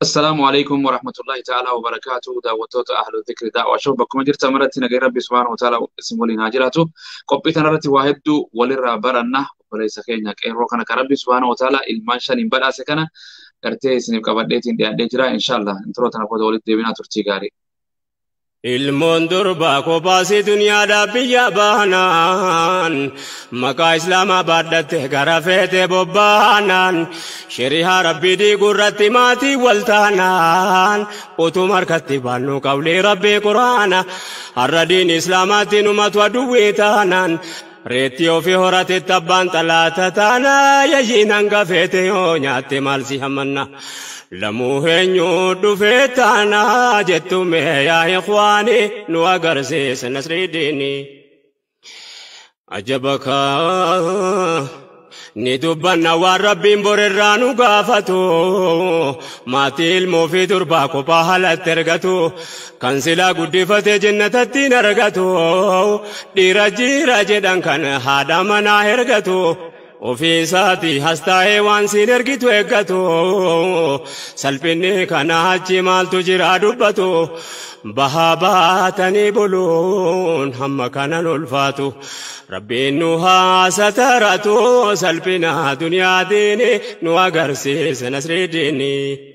السلام عليكم ورحمة الله تعالى وبركاته دعوتوت أهل الذكر دعوة شوبكم جرت مرتنا غير ربي سبحانه وتعالى اسم ولي ناجراته قبيت نرتي واحد ولر برنا وليس كينك إيه روكنا كربي سبحانه وتعالى المنشن بلا سكنة ارتي سنين كبديتين دي أديجرا إن شاء الله انترو تنفذ ولد ديبنا ترتي غاري Ilmoon durbaa kophaasii duniyaadhaaf biyya baanaan maqaa islaamaa baadhatte gara feete bobbaanaan shari'aa rabbii diigurratti maatii wal taanaan utuma harkatti baannu qawlee rabbii quraana har'a diin islaamaatti numatu aduwwii taanaan reetti ofii horatetti abbaan xalaata taanaa yayyiin hanga feete yoo nyaatte maal si hammanna. لموهن دفتانا جتم يا إخواني نوغرسي سنسري ديني عجبك ندبنا والربين بررانو قافتو ماتي الموفي درباكو باهلا ترغتو كنسلا قدفت جنة الدين رغتو ديراجي راجدان كان هادا منا هرغتو وفي ساتي هستاي وان سينرغيتو اگتو سلپني كانا حجي مال تجرا دبتو بهاباتني بلون هم كان الفاتو ربي نوها سترتو سلپنا دنيا ديني نوها غرسي سنسري ديني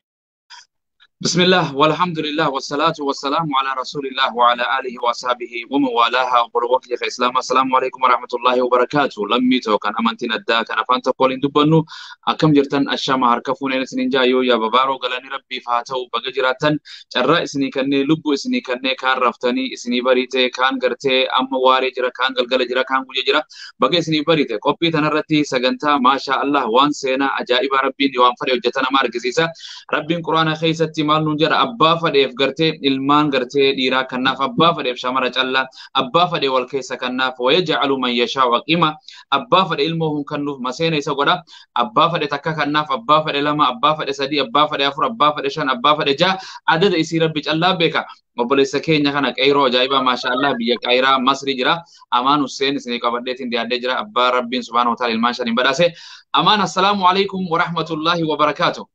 بسم الله والحمد لله والصلاة والسلام على رسول الله وعلى آله وصحبه ومن والاها وبروك يا إسلام. السلام عليكم ورحمة الله وبركاته. لمي تو كان أمانتنا الدا كان فانتا قولين دبنو أكم جرتن الشام هركفون إنسنين جايو يا ببارو قلاني ربي فاتو بجراتن جرا إسني كني لبو إسني كني كان رفتني إسني بريته كان قرته أم واري جرا كان قلقل جرا كان وجه جرا بقى إسني بريته قبي تنرتي سجنتا ما شاء الله وان سينا عجائب ربي يوم فريو جتنا ماركزيسا ربي قرآن خيستي مال نجرا أبا فديف قرته إلمان قرته ديرا كناف أبا فديف شمرة الله أبا فدي والكيس كناف ويجعل من يشاء وقيمة أبا فدي علمهم كنوف مسينا يسوقنا أبا فدي تكا كناف أبا فدي لما أبا فدي سدي أبا فدي أفر أبا فدي شان أبا فدي جا عدد يصير بيج الله بيكا وبلي سكين يخنك أيرو جايبا ما شاء الله بيك أيرا مصر جرا أمان حسين سني كبدتين دي أدي جرا أبا ربي سبحانه وتعالى الماشر بدأسه أمان. السلام عليكم ورحمة الله وبركاته.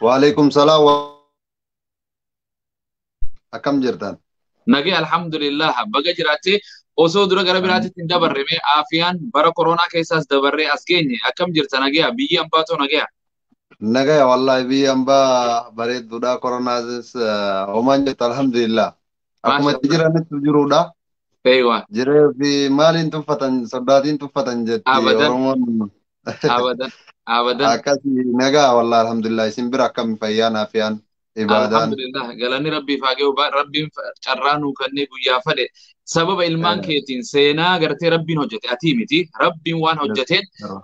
وعليكم السلام أكم جرتان نجي الحمد لله بقى جراتي أوسو درا غرا براتي تندبر رمي عافيان برا كورونا كيساس دبر أسجيني أكم جرتان نجي بيجي أمباتو نجي نجا والله بي أمبا بريد دودا كورونا زس ومان جت الحمد لله ما أكو ما شاء الله. تجرا نتجرو دا أيوة جرا في مالين تفتن سبداتين تفتن جتي أبدا ورمون أبدا أبدا. أكاسي نجا والله الحمد لله سنبرا كم فيان أفيان إبادان الحمد لله قالني ربي فاجئ ربي شرانو كني بيا فده سبب إلمان كيتين سينا قرتي ربي نوجت أتيمتي ربي وان هجتين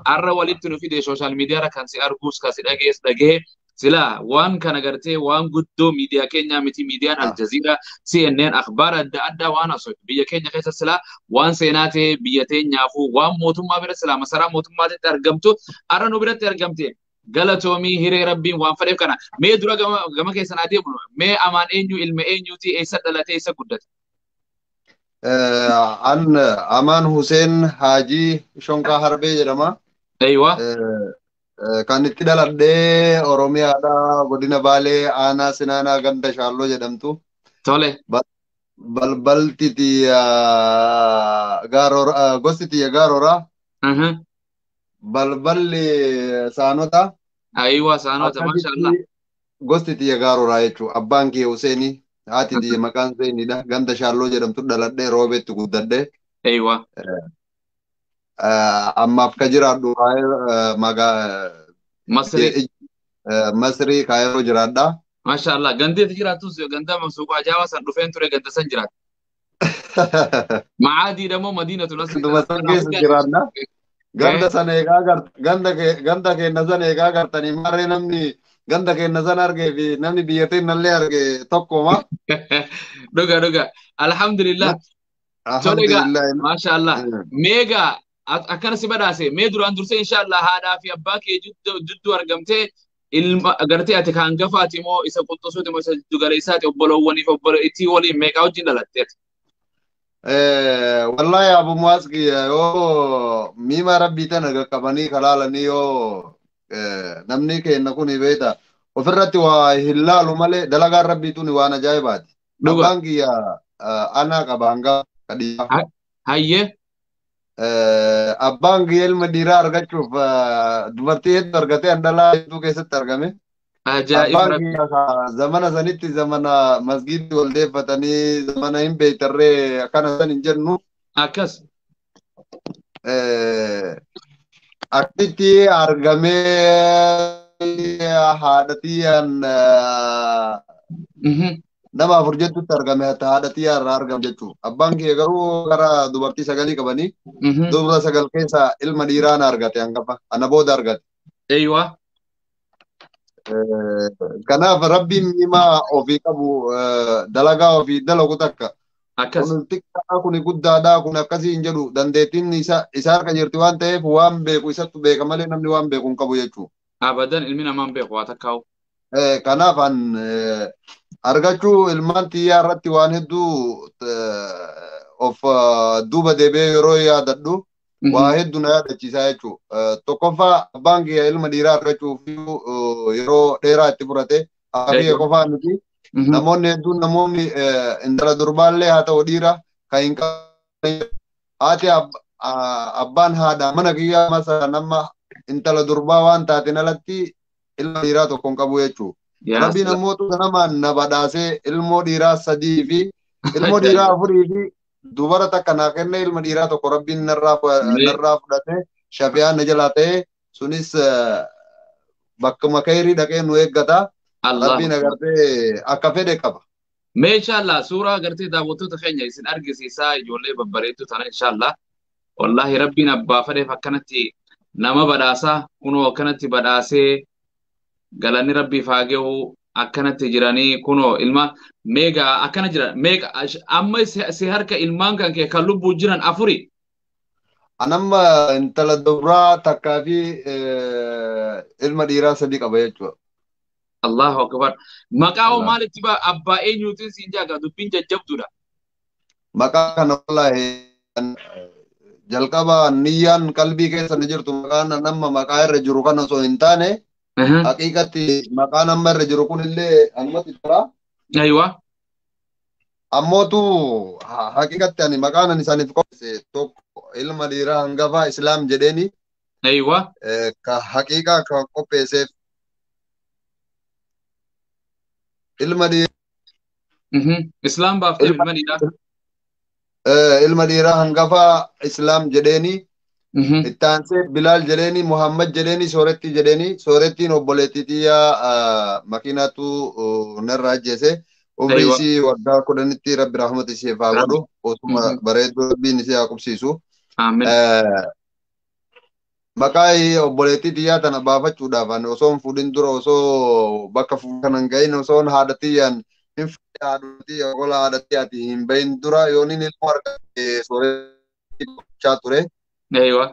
أرى ولدت في دي سوشيال ميديا ركان سي أرجوس كاسي دقيه سلا وان كان قرتي وان قدو ميديا كينيا متي ميديا الجزيرة CNN أخبار أدى وانا صوت بيا كينيا كيس سلا وان سيناتي بيتين يافو وان موتم ما بير سلا مسرا موتم ما ترجمتو أرى نو بير ترجمتي galatoomii hiree rabbiin waan fadheef kana mee dura gama keessan adeemu mee amaan eenyu ilma eenyuti eessa dhalate eessa guddate أن أمان حسين حاجي شونكا حربي جرما aywa كان اتدال أدى أوروميا دا غدينا بالي أنا سنانا غندا شارلو جدمتو tole balbalti ti garora gosti ti garora balballi saanota aywa saanota masha Allah gosti ti garora jechu abbaan kee Huseeni haati ti maqaan Huseenidha ganda shaalloo jedhamtu dhaladhee roobetti guddadhe aywa ammaaf ka jiraadhu maga Masri Kaayiroo jiraadha masha Allah gandeeti jiraatus ganda masuuqa ajaa'ibaa san dhufeen ture ganda san jiraat macaadii damo madiinatu nasr dumasan keessa jiraadha ganda sana eegaa ganda keenya sana eegaa gartanii marree namni ganda keenya sana argee fi namni biyyattiin nallee arge tokkoma. Dhuga alhamdulillah. Alhamdulillah. Masha Allah. Meega akkana si badhaase mee duraan dursee inshallah haadhaa fi abbaa kee jidduu argamtee ilma agartee ati kan gafaati moo isa qottosuuti moo isa jiddu galeessaati obbolowwaniif obboleettii waliin meeqaa wajjin dhalatteeti? والله يا ابو مواسقي يو ميما ربي تنا كبني خلالني يو نمني كي نكون بيتا ofirratti waa hillaalu malee dalagaan rabbiituun waan ajaa'ibaati. Dhuga. Abbaan kiyya anaa qaba hanga kadhiyaa. Hayyee. Abbaan kiyya ilma dhiiraa argachuuf dubartii hedduu argatee handhalaa hedduu keessatti argame. Ajaa'iba Abbaan rabbi. kiyya zamana sanitti zamana masgiidii ol deeffatanii zamana hin beektarree akkana san hin jennu. Akkas. Akkitti argamee haadhatiyaan nama afur jettutti argame haadhatiyyaa irraa argame jechuudha. Abbaan kiyya garuu gara dubartii sagalii qabanii dubara sagal keessa ilma dhiiraa na argate hangafa ana booda argate. Eeywa. Kanaaf rabbiin himaa ofii qabu dalagaa ofii dalagu takka. Akkas. Kun xiqqaa kun guddaadhaa kun akkasii hin jedhu dandeettiin isa harka jirti waan ta'eef waan beeku isattu beeka malee namni waan beeku hin qabu jechuudha. Abadan ilmi namaan beeku waa takkaa'u. Kanaaf argachuu ilmaan xiyyaa irratti waan hedduu of duuba deebi'ee yeroo yaadadhu waa hedduu na yaadachiisaa jechuudha. Tokkoffaa abbaan kiyya ilma dhiiraa argachuuf yeroo dheeraa itti fudhate akka qofaa miti. Namoonni hedduun namoonni intala durbaallee haa ta'u dhiira kan hin qabne haati abbaan haadha mana kiyyaa masa nama intala durbaa waan taateen alatti ilma dhiiraa tokko hin qabu jechuudha. Rabbiin ammoo namaan na badhaasee ilmoo dhiiraa sadii fi ilmoo dhiiraa afurii fi dubara takka naa kenne ilma dhiiraa tokko rabbiin narraa fudhate shafiyaan na jalaa ta'e sunis bakkuma kayrii dhaqee nu eeggata. Rabbiin agartee akka fedhe qaba. Mee inshallah suuraa agartee daawwattoota keenya isin argisiisaa ijoollee babbareedduu tana inshallah. Wallahi rabbiin abbaa fedheef akkanatti nama badhaasaa kunoo akkanatti badhaasee galanni rabbiif haa gahu akkanatti jiranii kunoo ilma meegaa akkana jira meeqa amma si harka ilmaan kan kee kan lubbuu jiran afuri. Anamma intala dubraa takkaa fi ilma dhiiraa sadii qaba jechuudha. Allahu akbar. Maqaa maalitti ba abbaa eenyuutiin siin jaaga dubbiin jajjabduudha. Maqaa kana wallahi jalqaba niyyaan qalbii keessa ni jirtu maqaan nama maqaa irra jiru kana osoo hin taane haqiiqatti maqaan amma irra jiru kunillee ammatti jira. Aywa. Ammootu haqiiqatti ani maqaan ani isaaniif qopheesse tokko ilma dhiiraa hangafaa islaam jedheeni. Aywa. Ka haqiiqaa ka qopheesseef ilma dhiiraa. Islaam baaftee ilma dhiiraa. Ilma dhiiraa hangafaa islaam jedheeni. Ittaansee Bilaal jedheeni Muhammad jedheeni sooretti jedheeni soorettiin obboleettitiyyaa makiinatu narraa ajjeese. Umrii isii waggaa 10tti rabbi rahmata isheef haa godhu osuma bareedduu rabbiin isee haa qubsiisu. Maqaa obboleettitiyyaa tana baafachuudhaaf ani osoo hin fuudhin dura osoo bakka kanan gahin osoo haadhatiyyaan hin fuudhin haadhatiyyaa gola haadhatiyyaati hin bahin dura yooniin ilmoo argate sooretti gochaa ture. Aywa.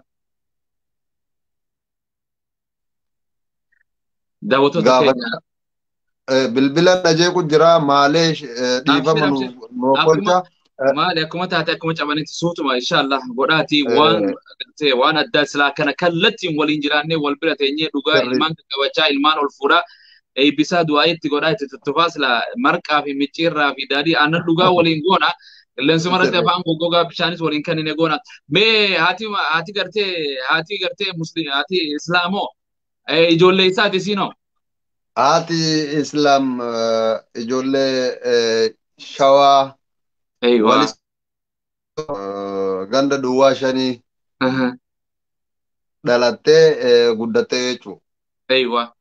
Daawwattoota keenya. Bilbila dhajeeku jira maalee dhiifama noofolcha. Maali akkuma taate akkuma cabanitti suutuma inshallah godhaati waan addaa silaa kana kallattiin waliin jiraannee wal bira teenyee dhugaa ilmaan qabachaa ilmaan ol fuudhaa eebbisaa du'aayitti godhaa itti tuttufaa silaa marqaa fi micciirraa fi daadhii aannan dhugaa waliin goona. Qilleensuma irratti afaan goggogaa bishaanis waliin kan inni goona. Mee haati gartee haati islaamoo ijoollee isaati siinoo. Haati islaam ijoollee shawaa. Walis ganda duwwaa shanii dhalattee guddattee jechuudha.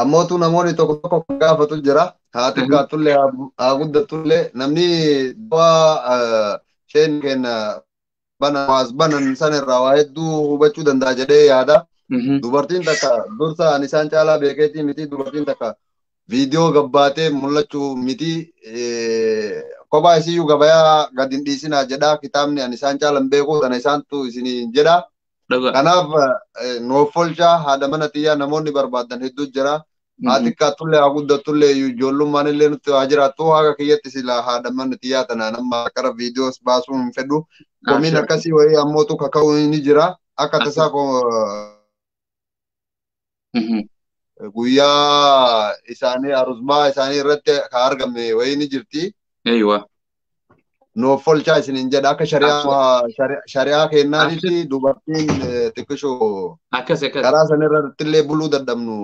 Ammootu namoonni tokko tokko kan gaafatu jira. Haati kaatullee haa guddattullee namni du'a isheen kenna banan san irraa waa hedduu hubachuu danda'a jedhee yaada. Dubartiin takka dursa ani isaan caalaa beekeetii miti dubartiin takka viidiyoo gabbaatee mul'achuu miti. Kophaa isiyyuu gabayaa gad hin dhiisinaa jedhaa kitaabni ani isaan caalan beeku sana isaantu isiniin jedha. Kanaaf noofolchaa haadha mana xiyyaa namoonni barbaadan hedduu jira. Haati kaatullee haa guddattullee ijoollummaan illee nutti haa jiraattu haga kiyyatti sila haadha mana xiyyaa tana nama akkara viidiyoos baasuu hin fedhu. Komiin akkasii wayii ammootu kaka'uu ni jira. Akka tasaa guyyaa isaanii arusbaa isaanii irratti ka argamne wayii ni jirti. Eeywa. Nuuf folchaa isiniin jedha akka shari'aa kennaatitti dubartiin xiqqishoo Akkas akkas. karaa sanirratti illee buluu dadhabnu.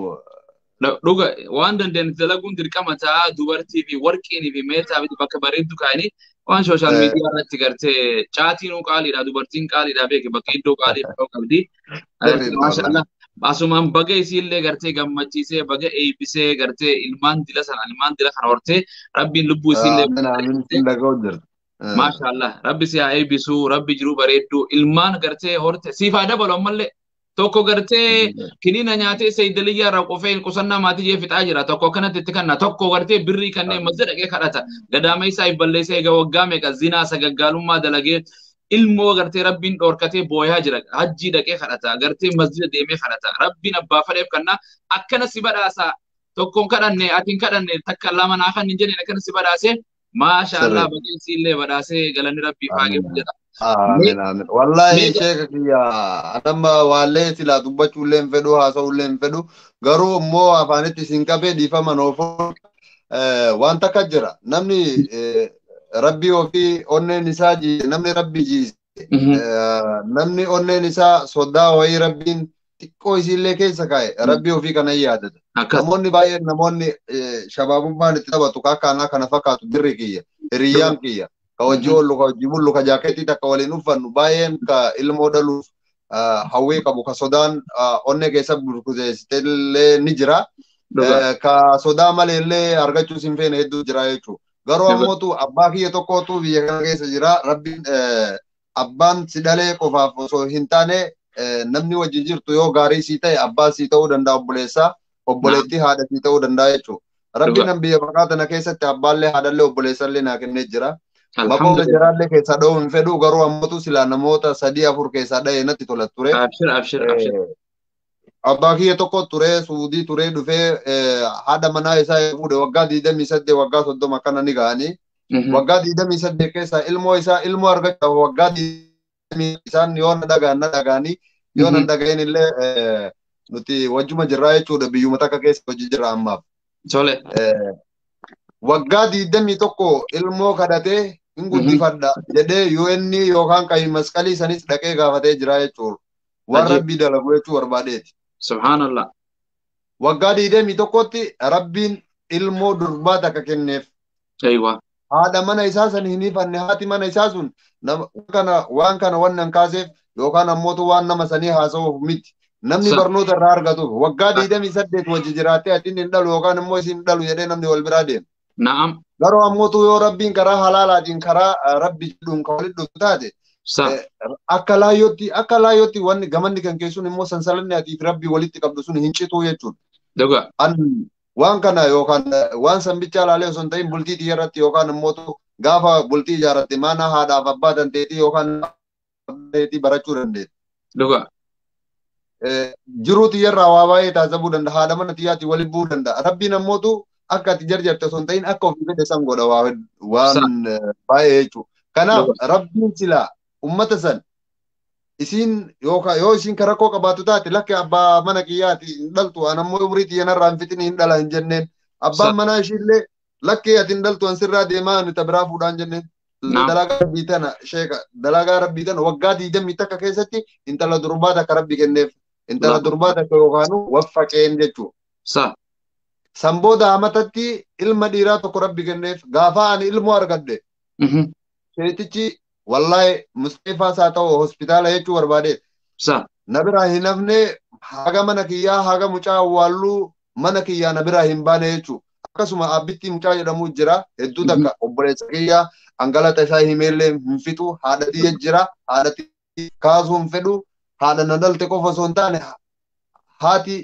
Dhuga waan dandeenye dalaguun dirqama ta'a dubartii fi warqii fi meetaa fi bakka bareeddu kaa'anii waan sooshaal miidiyaa irratti gartee caatiin qaaliidha dubartiin qaaliidha beeke bakka iddoo qaalii qabdi. Maashaallah. Asumaan baga isiillee gartee gammachiisee baga eebbisee gartee ilmaan dila kana hortee rabbiin lubbuu isiillee. Maashaallah rabbi si haa eebbisu rabbi jiruu bareeddu ilmaan gartee horte siifaa dabalu ammallee tokko gartee kiniina nyaatee sayyidaliyyaa irraa qofee qusannaa maatii jee fixaa jira tokko akkanatti itti kanna tokko gartee birrii kanneen masjida dhaqee kadhata gadaama isaa balleessee egaa waggaa meeqa zinaa sagaggaalummaa dalagee ilmoo gartee rabbiin dhoorkatee booyaa jira hajjii dhaqee kadhata gartee masjida deemee kadhata rabbiin abbaa fadheef kanna akkana si badhaasa tokkoon kadhanne atiin kadhanne takka lama naa kan hin jenneen akkana si badhaase maashaallah baqiinsi illee badhaasee galanni rabbii faagee jedha. Amin amin. Wallahi sheeka kiyya anamma waallee silaa dubbachuu illee hin fedhu haasa'uu illee hin fedhu garuu immoo afaanitti isin qabee dhiifama noofuu waan takka jira namni rabbii ofii onneen isaa namni rabbii jiise namni onneen isaa sodaa wayii rabbiin xiqqoo isiillee keessa kaa'e rabbii ofii kana yaadata. Namoonni baay'een namoonni shabaabummaan itti taphatu kakkaanaa kana fakkaatu birri kiyya hiriyyaan kiyya. Ka wajji oolu ka wajji bullu ka jaaketii takka waliin uffannu baay'een ka ilmoo dhaluuf hawwii qabu ka sodaan onnee keessa burkuteessitellee ni jira. Ka sodaa malee illee argachuus hin feene hedduu jira jechuudha. Garuu ammootu abbaa kiyya tokkootu biyya kana keessa jira. Rabbiin abbaan si dhalee qofaaf osoo hin taane namni wajji jirtu yoo gaarii sii ta'e abbaa sii ta'uu danda'a obboleessaa obboleettii haadha sii ta'uu danda'a jechuudha. Rabbiin biyya baqaa tana keessatti abbaallee haadhallee obboleessallee naa kennee jira. Maqoota jiraallee keessaa dha'uu hin fedhu garuu ammootu silaa namoota 3-4 keessaa dha'ee natti tola ture. Abbaa kiyya tokko ture Suudii ture dhufee haadha manaa isaa fuudhe waggaa 28 waggaa 30 akkana ni ga'anii. Waggaa 28 keessaa ilmoo argachuuf waggaa 20 isaan yoo na dhagaanii yoo na dhaga'in illee nuti wajjuma jirraa jechuudha biyyuma takka keessa hojii jira ammaaf. Waggaa 21 ilmoo kadhatee hin guddifadha jedhee UN yookaan qabii masqalii sanis dhaqee gaafatee jira jechuudha. Waan rabbii dalagu jechuu barbaadeeti. Subhaanallah. Waggaa 21tti rabbiin ilmoo durbaa takka kenneef. Haadha mana isaa san hin hifanne haati mana isaa sun waan kana wannan kaaseef yookaan ammootu waan nama sanii haasa'uuf miti. Namni barnoota irraa argatuuf waggaa 28 wajji jiraattee atiin hin dhalu yookaan immoo isin dhalu jedhee namni wal biraa deema. Naam. Garuu ammootu yoo rabbiin karaa halaalaatiin karaa rabbi jedhuun kan walitti dhuftu taate akka laayyootti wanni gamanni kan keessuun immoo sansalanni atiif rabbii walitti qabdu sun hin cituu jechuudha. Waan kana yookaan waan sanbichaa laalee osoo hin ta'in bultii xiyyaarratti yookaan immootu gaafa bultii ijaarratte mana haadhaaf abbaa dandeetii yookaan dandeetii barachuu dandeetti. Jiruu xiyyaarraa waa baay'ee taasisuu danda'a. Haadha mana xiyyaatti waliin bu'uu danda'a. Rabbiin ammootu akka ati jarjarte osoo hin ta'in akka ofii fedhe san godha waan baay'ee jechuudha. Kanaaf rabbiin silaa ummata san isin yoo isin karakkoo qabaatu taate lakki abbaa mana kiyyaati hin dhaltu an ammoo umrii xiyyanarraa hin fixin hin dhala hin jenneen abbaan manaa ishiillee lakki ati hin dhaltu an sirraa deemaa nuti biraa fuudhaan jenneen dalagaa rabbii tana sheeka dalagaa rabbii tana waggaa 20 takka keessatti intala durbaa takka rabbi kenneef intala durbaa takka yookaan waffaqeen jechuudha. San booda amatatti ilma dhiiraa tokko rabbi kenneef gaafa ani ilmoo argadde sheetichi wallahi Mustafaa saa ta'u hospitaala jechuu barbaade. Na biraa hin hafne haga mana kiyyaa haga mucaa awwaalluu mana kiyyaa na biraa hin baane jechuu. Akkasuma abbitti mucaa jedhamu jira hedduu takka obboleessa kiyyaa hangalata isaa himeellee hin fixu haadhatii jira haadhatii kaasuu hin fedhu haadha na dhalte qofa osoo hin taane haati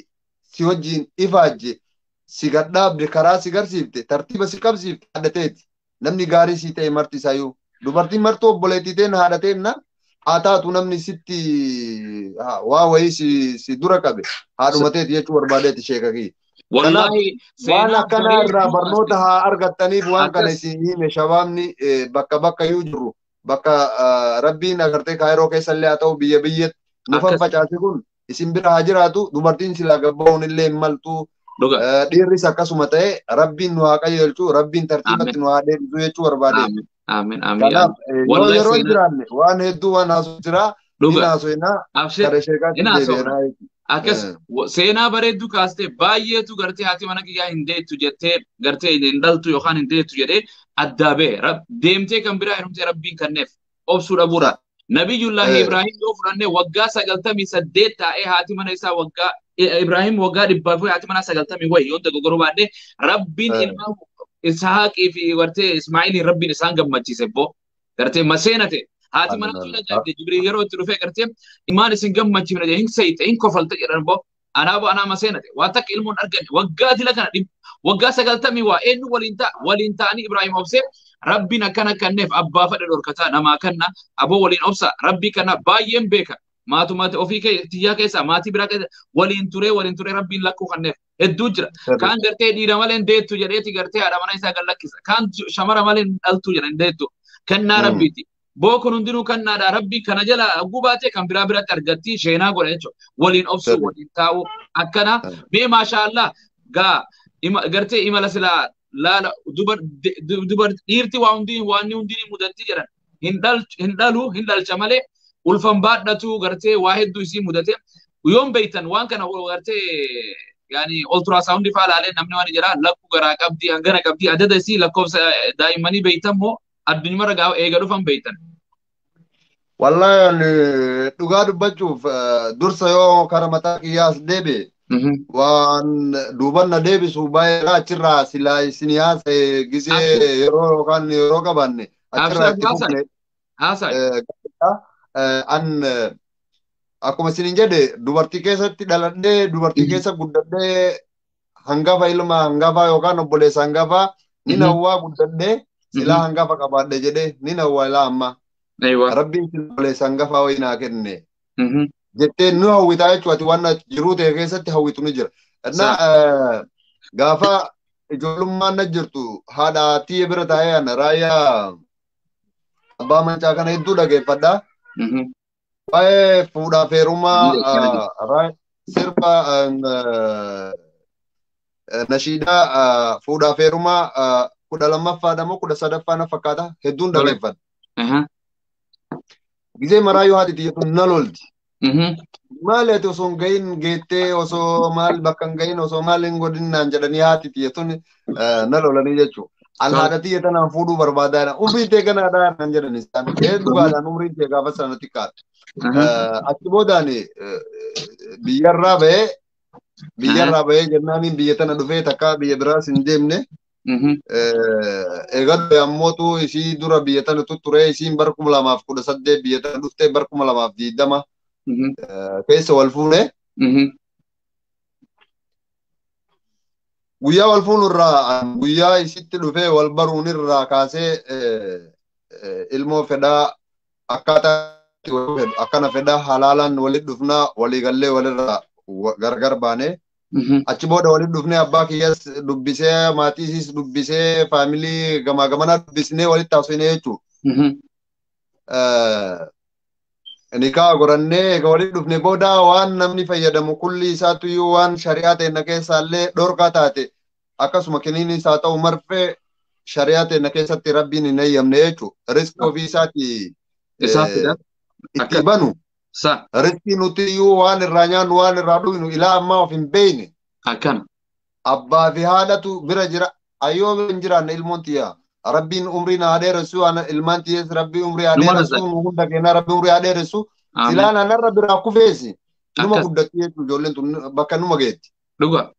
si wajjin ifaajje si gadhaabde karaa si garsiifte tartiiba si qabsiifte haadhateeti namni gaarii si ta'e marti isaayuu. Dubartiin martuu obboleettiiteen haadhateenna haa taatu namni sitti waa wayii si dura qabe haadhumateeti jechuu barbaadeeti sheeka kiyya. Wallahi waan akkana irraa barnoota haa argattaniif waan kana isin hime shabaabni bakka bakka iyyuu jirru bakka rabbiin agartee kaayiroo keessallee haa ta'u biyya biyyatti nu facaase kun isin bira haa jiraatu dubartiin silaa gabba'uun illee hin maltu Dhuga. Dhiirris akkasuma ta'e rabbiin nu haa qajeelchu, rabbiin tartiibatti nu haa deebisu jechuu barbaade. Aamin. Kanaaf yoo yeroo hin jiraanne waan hedduu waan haasoo jira. Dhuga. Abshir. Kare sheekaatti deebi'anaa. Akkas seenaa bareedduu kaastee baay'eetu gartee haati mana kiyyaa hin deettu jettee gartee hin dhaltu yookaan hin deettu jedhee addaa bahe deemtee kan biraa hirumtee rabbiin kanneef obsuu dhabuudha. Nabiyullaahi Ibrahim yoo fudhannee waggaa 98 taa'ee haati mana isaa waggaa Ibrahim waggaa 100 haati mana 90 wayii yoo ta'u gogoroo baadhee rabbiin ilma Isaaqii fi gartee Ismaa'iliin rabbiin isaan gammachiise boo gartee maseenate. Haati mana tula jaadde Jibriil yeroo itti dhufee gartee imaan isin gammachiifne hin sayte hin kofalte jedhan boo anaaboo anaa maseenate waan takka ilmoon arganne waggaa dila kana waggaa 90 waa eenyu waliin ta'anii Ibrahim obsee rabbiin akkana kanneef abbaa fedhe dhorkataa namaa kanna aboo waliin obsa rabbii kana baay'een beeka maatummaa ofii tiyyaa keessaa maatii biraa keessa waliin ture rabbiin lakkuu kanneef hedduu jira kaan gartee dhiira malee deettu jedheeti gartee haadha mana isaa gallakkisa kaan shamara malee dhaltu jedhan deettu kennaa rabbiiti. Bookun hundinuu kannaadha rabbii kana jala gubaatee kan biratti argatti sheenaa godha jechuudha. Waliin obsuu waliin taa'u akkana mee maashaallah gartee imala silaa laala dhiirti waan hundinii mudatti jedhan hin dhalcha malee ulfan baadhatu gartee waa hedduu isii mudate yoon beeytan waan kana gartee yani ultrasound faa laalee namni waan jira lakku garaa qabdi hangana qabdi adada isii lakkoofsa daa'immanii beeytan moo addunyaa ragaa eega dhufan beeytan. Wallahi dhugaa dubbachuuf dursa yoo kara mataa kiyyaas deebe waan duubanna deebisu baay'ee achirraa silaa isinii haasa'e gisee yeroo qabanne achirraa itti fufne. An akkuma isiniin jedhe dubartii keessatti dhaladhee dubartii keessa guddadhee hangafa ilma hangafaa yookaan obboleessa hangafaa ni nawwaa guddadhee silaa hangafa qabaadhe jedhee ni nawwaa ilaa amma. Rabbiin obboleessa hangafaa wayii naa kenne. Jettee nu hawwitaa jechuudha ati waan jiruu ta'e keessatti hawwitu ni jira. Gaafa ijoollummaan na jirtu haadha tiyya bira taa'ee ana raayyaa abbaa mancaa kana hedduu dhageeffadhaa. Waa'ee fuudhaa feerumaa sirba nashiidaa fuudhaa feerumaa 12ffaadha moo 13ffaa na fakkaata hedduun dhageeffadha. Gisee maraayyuu haati tiyya tun na lolti. Maali ati osoo hin gahin geettee osoo maal bakka hin gahin osoo maal hin godhin naan jedhanii haati tiyya tun na lolanii jechuudha. Alhaada tiyya tanaan fuudhuu barbaadaa umriin tee ganaadhaa naan jedhan isaan dhugaadhaan umriin tee gaafa sana xiqqaadha. Achi boodaan biyyarraa bahee jennaaniin biyya tana dhufee takka biyya biraas hin deemne. Eegalu ammootu isii dura biyya tana ture isiin bara 2018 biyya tana dhuftee bara 2020 keessa wal fuune. Guyyaa wal fuunurraa guyyaa isitti dhufee wal baruun irraa kaasee ilmoo fedhaa akkaataa akkana fedhaa halaalaan walitti dhufnaa waliigallee walirraa gargar baanee. Achi booda walitti dhufnee abbaa kiyyas dubbisee maatiisis dubbisee faamilii gamaa gamanaa dubbisnee walitti haasofnee jechuudha. Nikaa godhannee egaa walitti dhufne booda waan namni fayyadamu kulli isaatu iyyuu waan shari'aa ta'e na keessaallee dhorkaa taate akkasuma kiniini isaa ta'u marfee shari'aa ta'e na keessatti rabbiin hin eeyyamne jechuudha. Riskii ofii isaati itti banu. Riskii nuti iyyuu waan irraa nyaannu waan irraa dhugnu ilaa ammaa of hin beeyne. Akkana. Abbaa fi haadhatu bira jira. Ayyoo bira hin jiraanne ilmoon tiyyaa. Rabbiin umrii na dheeressu ilmaan tiyyees rabbii umrii dheeressu hunda keenyaa rabbii umrii dheeressu silaan anarra biraa kufeesi. Numa guddatti jechuudha ijoolleen tun bakka numa geetti. Dhuga.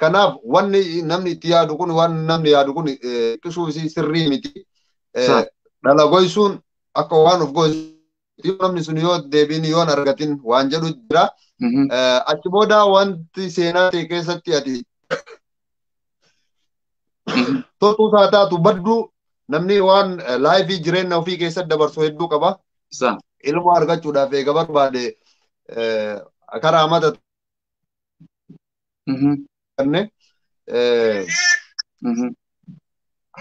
Kanaaf wanni namni itti yaadu kun waan namni yaadu kun qisuu isii sirrii miti. Dhala goysuun akka waan of goysu. Namni sun yoo deebiin yoo argatin waan jedhu jira. Achi booda wanti seenaa ta'e keessatti ati totuu isaa taatu baddu namni waan laayifii jireenya ofii keessatti dabarsu hedduu qaba. Ilmoo argachuudhaaf eega barbaade karaa amata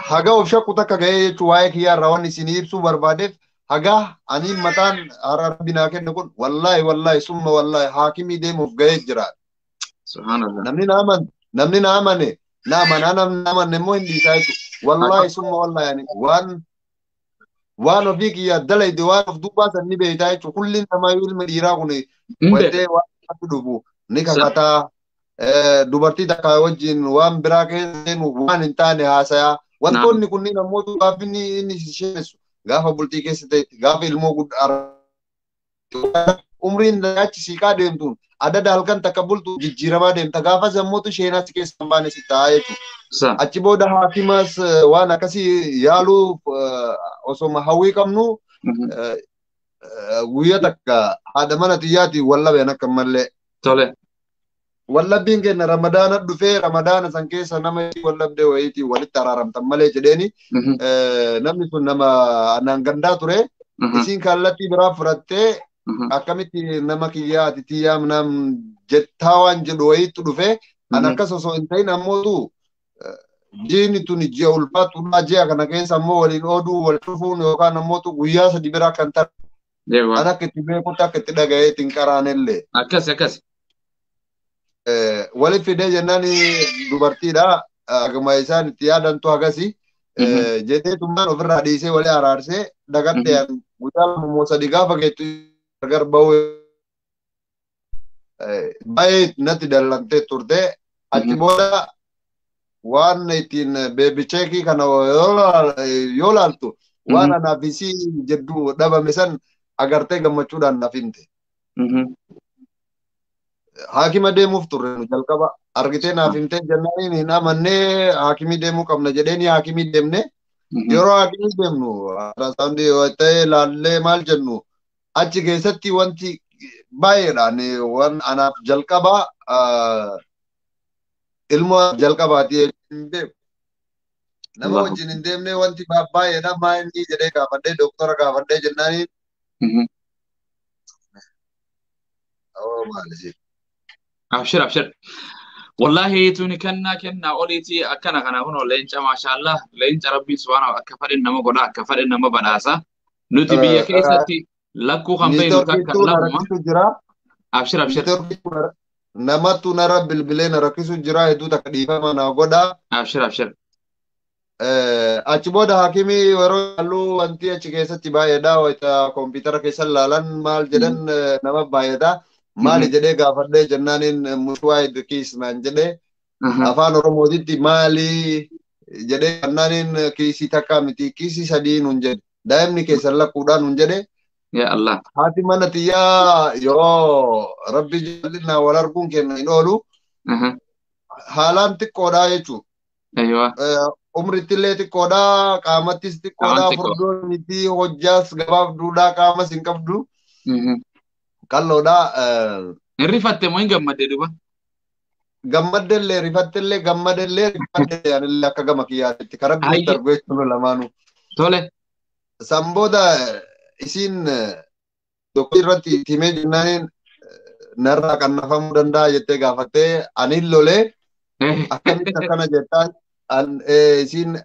haga of shakku takka ga'ee jechuun waa'ee kiyyaarraa waan isin ibsuu barbaadeef hagaa ani mataan rabbi naa kenne kun wallahi summa wallahi haakimii deemuuf ga'ee jira. Subhanallah. namni na amane namni amane mo hindi isa ito wallahi summa wallahi yani waan ofii kiyya dalayde waan of dubbaa san ni beeytaa jechuun kullin namaa ilma dhiiraa kun wayitee waan dhufu ni kakataa dubartii takka wajjin waan biraa keessa waan hin taane haasayaa wantoonni kunniin ammoo gaafa inni sheessu gaafa bultii keessa ta'etti gaafa ilmoo guddaa umriin achi siiqaa deemtuun adada halkan takka bultu jijjiiramaa deemta gaafa sammootu sheenaatti keessa baane si ta'a jechuudha. Achi booda haakimas waan akkasii yaaluuf osoo hawwii qabnu guyyaa takka haadha mana xiyyaati wallabeen akka malee. Tole. Wallabbiin kenna ramadaana dhufee ramadaana san keessa nama wallabdee wayiitii walitti araaramtan malee jedheeni namni sun nama anaan gandaa ture isiin kallattii biraa fudhattee akkamitti nama kiyyaati tiyyaam nam jettaa waan jedhu wayiitti dhufee an akkas osoo hin ta'in ammootu jiini tuni ji'a ulfaatudha ji'a kana keessa ammoo waliin ooduu wal dhufuun yookaan ammootu guyyaa sadi biraa kan ta'e an akka itti beekutti akka itti dhaga'ee ittiin qaraanellee. Akkas. Walitti fidee jennaan dubartiidha akkuma isaan itti yaadantu akkasi jettee tummaan ofirraa dhiisee walii araarsee dagattee guyyaa moo sadi gaafa geettu gargar ba'uu baay'ee natti dallantee turte achi booda waan ittiin beebi cheekii kana yoo laaltu waan anaaf isii jedhu dhabame san agartee gammachuudhaan naaf himte. Haakima deemuuf turre nu jalqaba argitee naaf himtee jennaan hin amannee haakimii deemuu qabna jedheeni haakimii deemne yeroo haakimii deemnu ultrasound ta'ee laallee maal jennu achi keessatti wanti baay'eedhaan waan anaaf jalqaba ilmoo jalqabaati hin beeku. Nama wajjin hin deemne wanti baay'eedha maa inni jedhee gaafadhee doktora gaafadhee jennaaniin. Abshir. Wallahi tuni kenna oliti akkana kana kuno leenca mashallah leenca rabbi subhanahu akka fadhin nama godha akka fadhin nama badhaasa nuti biyya keessatti lakkuu kan beeynu takka lafuma. Abshir. Namatu nara bilbileen rakkisu jira hedduu takka dhiifama na godha. Abshir. Achi booda haakimii yeroo halluu wanti achi keessatti baay'eedha wayita koompitara keessa laalan maal jedhan nama baay'eedha. Maali jedhee gaafadhee jennaaniin mushwaa kiis naan jedhee afaan oromootitti maali jedhee jennaaniin kiisii takka miti kiisii sadii nun jedhe daa'imni keessan lakkuudhaan nun jedhe. Ya Allah. Haati mana xiyyaa yoo rabbi jal'inaa wal arguun kenna hin oolu haalaan xiqqoodhaa jechuudha. Umrittillee xiqqoodhaa qaamattis xiqqoodhaa furdoon miti hojjaas gabaabduudhaa qaamas hin qabdu. Kalloodha. Rifatte moo hin gammadde duba? Gammaddellee rifattellee anillee akka gama kiyyaatti karaa biratti argu jechuun lamaanuu. Tole. San booda isiin doktor irratti himee jennaaniin narraa qannafamuu danda'a jettee gaafattee ani lolee akkamitti akkana jettaan isiin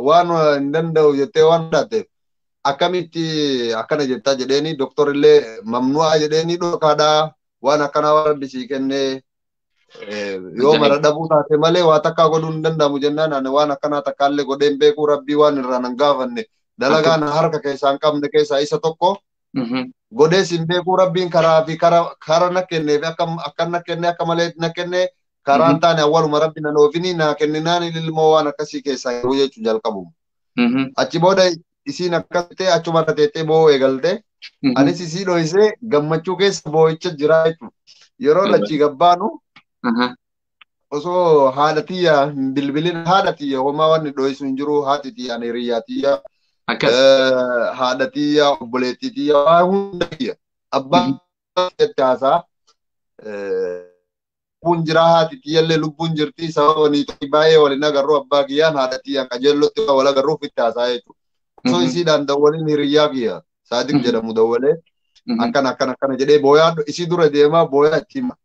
waan hin danda'u jettee waan fudhatteef. Akkamitti akkana jettaa jedheeni doktorillee mamnu'aa jedheeni dhorkaadhaa waan akkanaa waan rabbi sii kennee yoo mara dhabuu taate malee waa takkaa godhuu hin danda'amu jennaan ani waan akkanaa takkaallee godheen beekuu rabbii waan irraan hin gaafanne dalagaan harka keessaa hin qabne keessaa isa tokko godhees hin beekuu rabbiin karaa fi kara na kenneef akka na kenne akka malee na kenne karaan taane awwaluma rabbi na noofinii naa kenninaan ilmoo waan akkasii keessaa yeroo jechuu jalqabu. Achi booda isiin akkasitee achuma tateettee boo'uu eegalte anis isii dhohisee gammachuu keessa boo'icha jira jechuudha. Yeroo lachii gabbaanu osoo haadha tiyya hin bilbilin haadha tiyya homaa waan dhohisu hin jiru haati tiyya ani hiriyyaa tiyya haadha tiyya obboleettii tiyya waa hunda tiyya abbaan itti haasaa lubbuun jira haati tiyyallee lubbuun jirti sababa niitii baay'ee waliin agarru abbaa kiyyaan haadha tiyyaan qajeellotti wal agarruuf itti haasaa jechuudha. So isiidhaan dawwaliin hiriyyaa kiyya Saadiq jedhamu dawwalee akkana jedhee booyaa isii dura deemaa booyaa itti hima.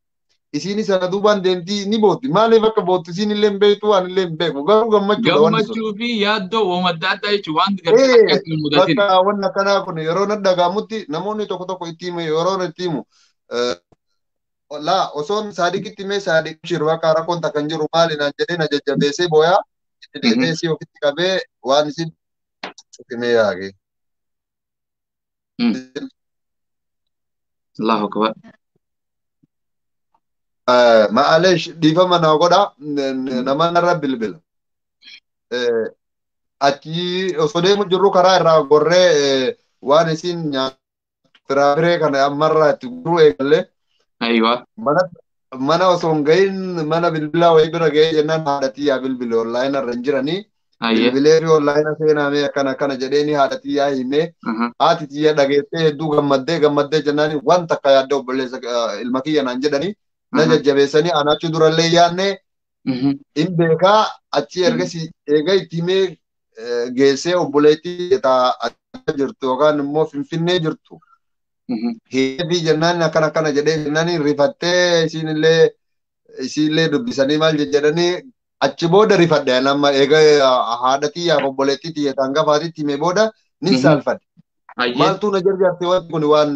Isiin sana duubaan deemtii ni booti maaliif akka boottu isiin illee hin beektu waan illee hin beeku garuu gammachuudha. Gammachuu fi yaaddoo uuma adda addaa jechuun waan gargaarsa mudatin. Bakka waan akkanaa kun yeroo na dhagaamutti namoonni tokko itti himu yeroo itti himu la osoon saadiqitti mee saadiq shirwa kaara kon takan jiru maali naan jedhee na jajjabeessee booyaa itti deebee si ofitti qabee waan isin cufimee yaage. Allahu akbar. Maaleesh dhiifama naa godha nama narra bilbila. Achi osoo deemu jirru karaa irraa gorree waan isin nyaata firaafiree kana ammarraa itti guruu eegalle. Aywa. Mana osoo hin gahin mana bilbilaa wayii bira ga'ee jennaan haadhatii yaa bilbile onlaayina irra hin jiranii. Bilbilee fi onlaayina seenaamee akkana jedheeni haadhatii yaa himee haati tiyya dhageessee hedduu gammaddee jennaan wanta akka yaadda obboleessa ilma kiyya naan jedhanii na jajjabeessanii anaachi durallee yaadne in beekaa achi ergasii eega itti himee geessee obboleettii jirtu yookaan immoo finfinnee jirtu. Heebii jennaan akkana jedhee jennaan rifattee isiillee dubbisanii maal jedhanii achi booda rifadhe nama eega haadhatii yaa obboleettii tiyya tangafaatitti himee booda nin saalfadhe. Maaltu na gargaarte wanti kun waan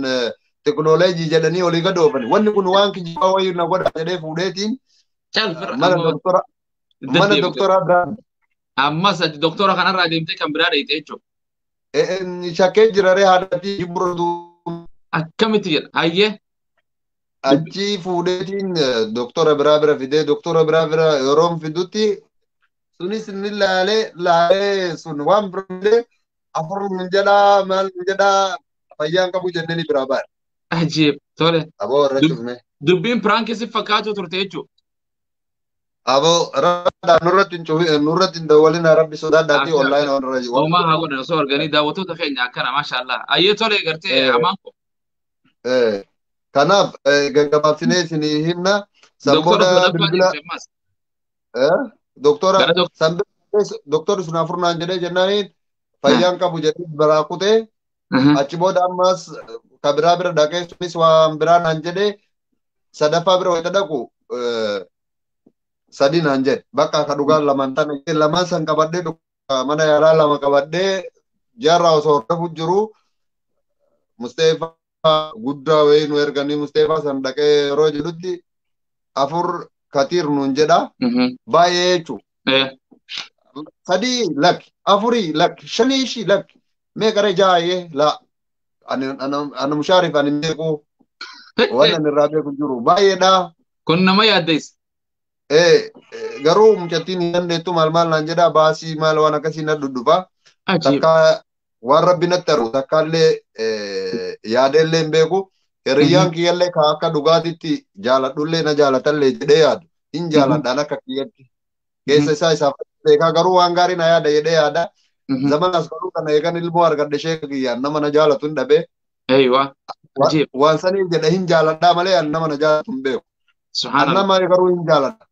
teknooloojii jedhanii olii gad oofani. Wanni kun waan kijibaa wayii na godha jedhee fuudheetiin mana doktora Abiraan. Ammas ati doktora kanarraa deemtee kan biraa dheeyite jechuudha. Shakkee jiraree haadhatii jibburu akkamitti jedha hayyee. Achi fuudheetiin doktora bira fidee doktora bira yeroon fidutti sunis ni laalee sun waan bira afur min jedhaa maal min jedhaa fayyaan qabu jenneen biraa baadha. Ajiib tole. Aboo irra cufne. Dubbiin piraankii si fakkaatu turte jechuudha. Aboo nurratti hin dawwalina rabbi sodaadhaatii onlaayina onirra jiru. Uumaa haa godhan osoo arganii daawwattoota keenya akkana maashaallah. Ayyee tole gartee amaan ko. Kanaaf gaggabaabsinee isinii himna. Samboodha bilbila. Doktorri sun afurnaan jedhee jennaaniin fayyaan qabu jedhee biraa kutee achi booda ammas ka biraa bira dhaqee sunis waan biraa naan jedhee sadaffaa bira wayita dhaqu sadi naan jedhe bakka ka dhugaan lamaan san qabadhee mana yaalaa lama qabadhee jaarraa osoo hordofu jiru Musteefaa guddaa wayii nu erganii Musteefaa san dhaqee yeroo jedhutti afur katiir nuun jedha baay'ee jechuudha. Sadii lakki afurii lakki shanii lakki meeqare jaayee la ana mushaarif ani beeku waan ani irraa beeku jiru baay'eedha. Kun nama yaaddeessa. Garuu mucattiin hin dandeettu maal naan jedha baasii maal waan akkasii na dhudhufa. Takka waan rabbi natti haru takkaallee yaadeellee hin beeku. Hiriyyaan kiyyallee ka akka dhugaatitti jaaladhullee na jaalatallee jedhee yaadu hin jaaladhaan akka kiyyatti. Keessa isaa beekaa garuu waan gaarii na yaada jedhee yaada. Zaman as garuu kana eegan ilmoo argadhe sheeka kiyyaan nama na jaalatu hin dhabee. Waan sanii jedhe hin jaaladhaa malee nama na jaalatu hin beeku. Nama garuu hin jaaladha.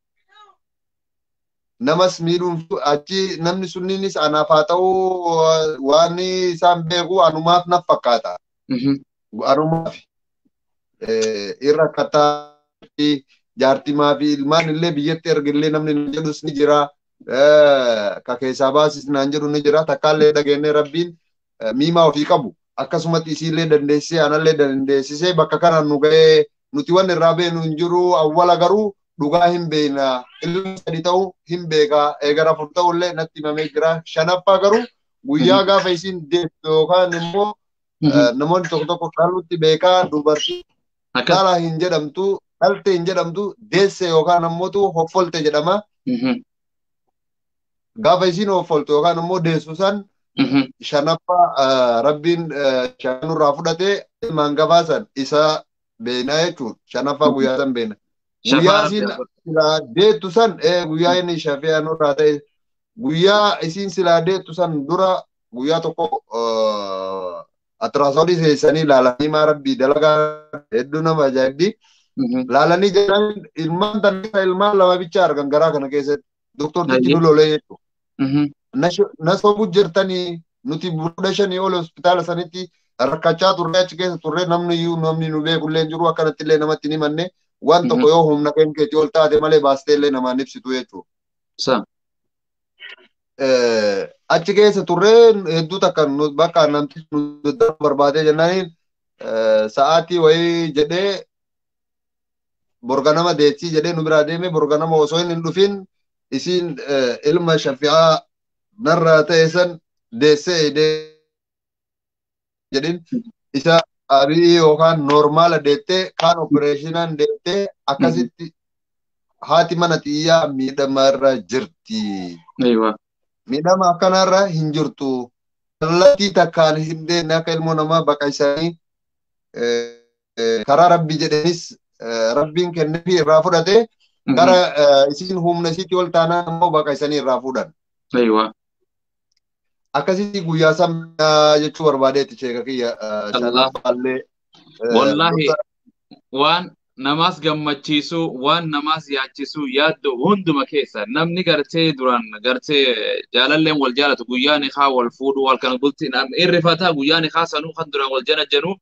Namas miidhuun achi namni sunniinis anaaf haa ta'u waan isaan beeku anumaaf na fakkaata. Anumaaf irra kataa jaartimaa fi ilmaan illee biyyatti ergillee namni jedhus ni jira. Ka keessaa baasis naan jedhu ni jira. Takkaallee dhageenyee rabbiin miimaa ofii qabu. Akkasumatti isiillee dandeessisee anallee dandeessisee bakka kana nu ga'ee nuti waan irraa beenu hin jiru. Awwala garuu dhugaa hin beekna. Ilmi sadi ta'u hin beekaa. Eegara afur ta'ullee natti himamee jira. Shanaffaa garuu guyyaa gaafa isiin deemtu yookaan immoo namoonni tokko dhaalutti beekaa dubartii dhala hin jedhamtu. Dhalte hin jedhamtu deesse yookaan ammoo hoffolte jedhama. Gaafa isiin hoffolte yookaan ammoo deessu san shanaffaa rabbiin shanurraa fudhatee ilmaan gabaasan isa beeknaa jechuudha. Shanaffaa guyyaa san beekna. Guyyaa isiin silaa deettu san guyyaa inni shafee anurraa ta'e guyyaa isiin silaa deettu san dura guyyaa tokko atiraasoodii seessanii ilaalanii maa rabbii dalagaa hedduu nama ajaa'ibdi. Laalanii jedhan ilmaan tanniisa ilmaan lama bicha argan garaa kana keessatti doktortichi nu lolee jechuudha. Na sobu jirtanii nuti bu'uura shanii ol hospitaala sanitti rakkachaa turre achi keessa turre namni nu beekullee jiru akkanatti illee namatti ni manne waan tokko yoo humna keetii ol taate malee baastee illee namaan ibsitu jechuudha. Achi keessa turre hedduu takka bakka namtichi nu barbaadee jennaaniin sa'aatii wayii jedhee borganama deettii jedhee nu biraa deeme borganama osoo hin dhufin isiin ilma shafi'aa narraa ta'e san deessee jedhin isa abii yookaan normaala deettee kaan opereeshinaan deettee akkasitti haati mana xiyyaa miidhamarra jirti. Miidhama akkanarra hin jirtu. Kallattii takkaan hin deemne akka ilmoo namaa baqaysanii karaa rabbi jedhanis rabbiin kenneefi irraa fudhate gara isiin humna isiitti ol taanaan immoo baqaysanii irraa fudhan. Akkasitti guyyaa sammuu jechuu barbaadeetti sheeka kiyya shanaafaallee. Wallahi waan namaas gammachiisu waan namaas yaachisu yaaddo hunduma keessa namni gartee duraan gartee jaalalleen wal jaalatu guyyaan haa wal fuudhu wal kan bulti irrifataa guyyaan haa sanuu kan duraan wal janajjanu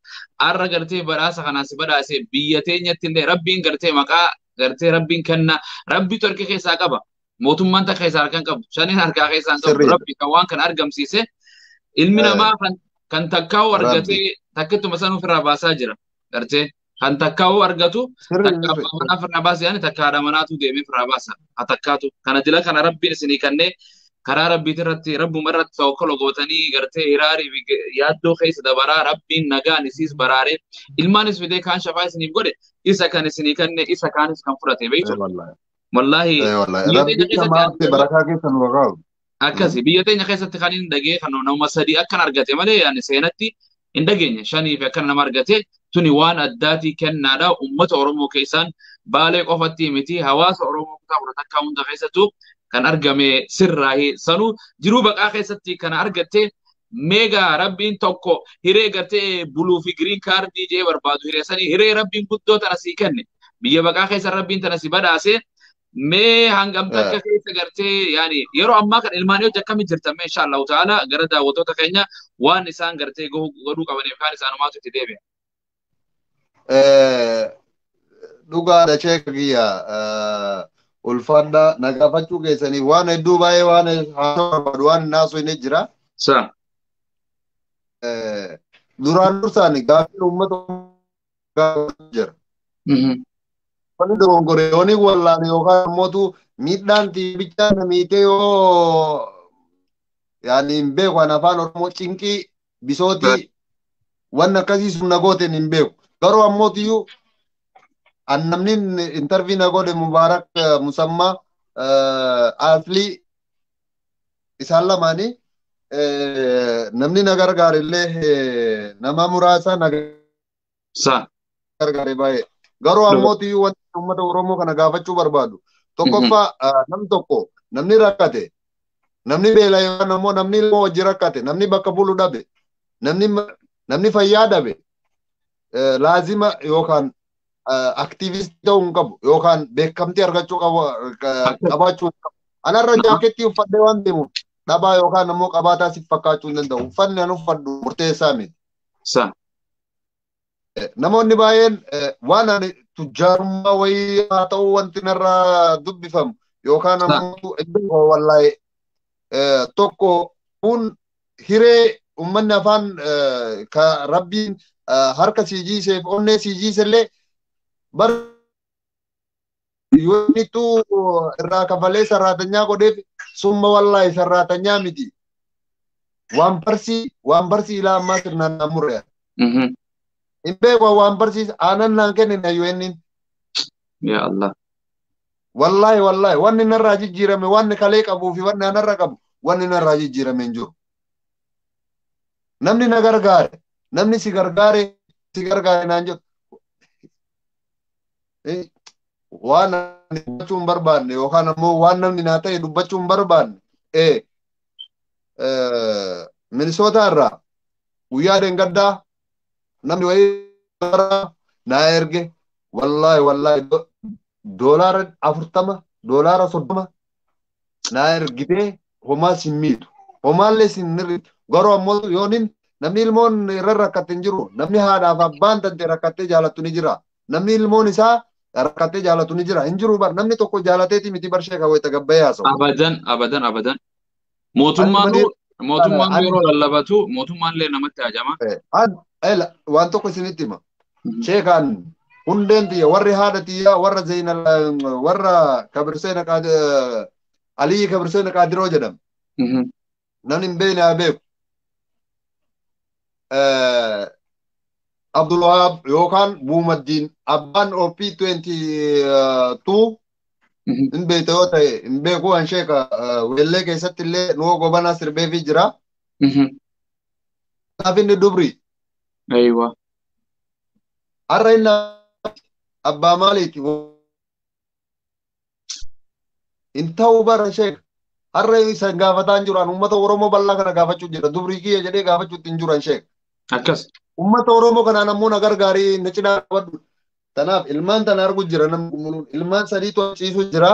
arra gartee badhaasa kanaas badhaasee biyya teenyatti illee rabbiin gartee maqaa gartee rabbiin kenna rabbi torke keessaa qaba mootummaan takka keessaa harkaan qabu shaniin harkaa keessaan qabu rabbi kan waan kan argamsiise ilmi namaa kan takkaa'u argatee takkittuma sanuu ofirraa baasaa jira gartee. Kan takkaa'u argatu takka mana firraa baasa yaani takka haadha manaatu deemee firraa baasa atakkaatu kana dila kana rabbiin isinii kannee karaa rabbiitti irratti rabbuma irratti tawakkala gootanii gartee hiraarii yaaddoo keessa dabaraa rabbiin nagaan isiis baraaree ilmaanis fidee kaan shafaa isiniif godhe isa kan isinii kannee isa kaanis kan fudhate beektu wallahi akkasi biyya teenya keessatti kan hin dhagee kan nama sadii akkan argate malee yaani seenatti hin dhageenye shanii fi akkan nama argate tuni waan addaati kennaadha ummata Oromoo keessaan baalee qofatti miti hawaasa Oromoo kutaa kudha takkaa hunda keessattuu kan argame sirraahi sanuu jiruu baqaa keessatti kan argatte meegaa rabbiin tokko hiree gartee buluu fi giriin kaardii jee barbaadu hiree sanii hiree rabbiin guddoo tana sii kenne biyya baqaa keessa rabbiin tana si badhaase mee hangam takka keessa gartee yaani yeroo ammaa kan ilmaan yoo jakkamii jirtan mee inshaallahu ta'ala gara daawwattoota keenya waan isaan gartee godhuu qabaniif kaan isaanumaatu itti deebi'a. Dhugaadha sheeka kiyya ulfaadha nagaafachuu keessanii waan hedduu baay'ee waan haasawaa barbaadu waan naasoo inni jira. Duraan dursaan gaaffii uummata jira. Wanni dogongore yooni wallaan yookaan immoo miidhaan tiibichaa namiitee yoo yaani hin beeku an afaan Oromoo cinqii bisootii waan akkasii sunna gooteen hin beeku. Garuu ammoo an namni interview na godhe Mubaarak Musammaa Aslii isaan lamaanii namni na gargaarillee nama muraasa na gargaare baay'ee. Garuu ammoo wanti uummata Oromoo kana gaafachuu barbaadu. Tokkoffaa namni tokko namni rakkate namni beela yookaan ammoo namni ilmoo wajji rakkate namni bakka bulu dhabe namni fayyaa dhabe. Laazima yookaan aktiivistii ta'uu hin qabu yookaan beekamtii argachuu qabaachuu hin qabu. Anarra jaakeettii uffadhee waan deemuuf dhabaa yookaan ammoo qabaataa si fakkaachuu hin danda'u. Uffanni an uffadhu murteessaa miti. Namoonni baay'een waan ani tujjaarummaa wayii haa ta'u wanti narraa dubbifamu yookaan ammoo wallahi tokko kun hiree uummanni afaan ka rabbiin harka siijiiseef onnee siijiisellee bar yoonni tu irraa kafalee sarraatanyaa godheef summa wallahi sarraatanyaa miti waan barsii ilaa ammaa sirnaan namurre in beekwa waan barsiis aanan naan kennina yoonnin ya Allah wallahi wanni narraa jijjiirame wanni kalee qabuu fi wanni anarra qabu wanni narraa jijjiirame hin jiru namni na gargaare namni si gargaare naan jedhu waan dubbachuu hin barbaanne yookaan ammoo waan namni naa ta'e dubbachuu hin barbaanne Minnesota irraa guyyaa deengaddaa namni wayii naa erge wallahi doolaara 40 doolaara 30 naa ergitee homaa sin miidhu homaallee sin nirritu garuu ammoo yoonin namni ilmoon irra rakkatte hin jiru namni haadhaaf abbaan tante rakkattee jaalattu ni jira namni ilmoon isaa rakkattee jaalatu ni jira hin jiru bar namni tokko jaalateeti miti barshee kawweta gabbayee haasa'u abadan mootummaan yeroo lallabatu mootummaan illee namatti ajama waan tokko isinitti hima sheekaan hundeen tiyya warri haadha tiyya warra Zainal warra Kabirseena Aliyyi Kabirseena Qaadiroo jedhama. Namni hin beekne haa beeku. Abdul Wahab yookaan Buumaddiin abbaan OP22 hin beekte yoo ta'e hin beeku waan sheeka weellee keessatti illee nuu gobanaa sirbeefii jira. Kanaaf inni dubri. Aywa. Har'a inni abbaa maaliiti? In ta'uu bara sheeka. Har'a isa gaafataan jiran uummata Oromoo bal'aa kana gaafachuu jira. Dubrii kiyya jedhee gaafachuutti hin jiran sheeka. Akkas. Uummata Oromoo kanaan ammoo na gargaarii na cinaa qabadhu. Tanaaf ilmaan tana arguu jira namni ilmaan sadiitu ciisuu jira.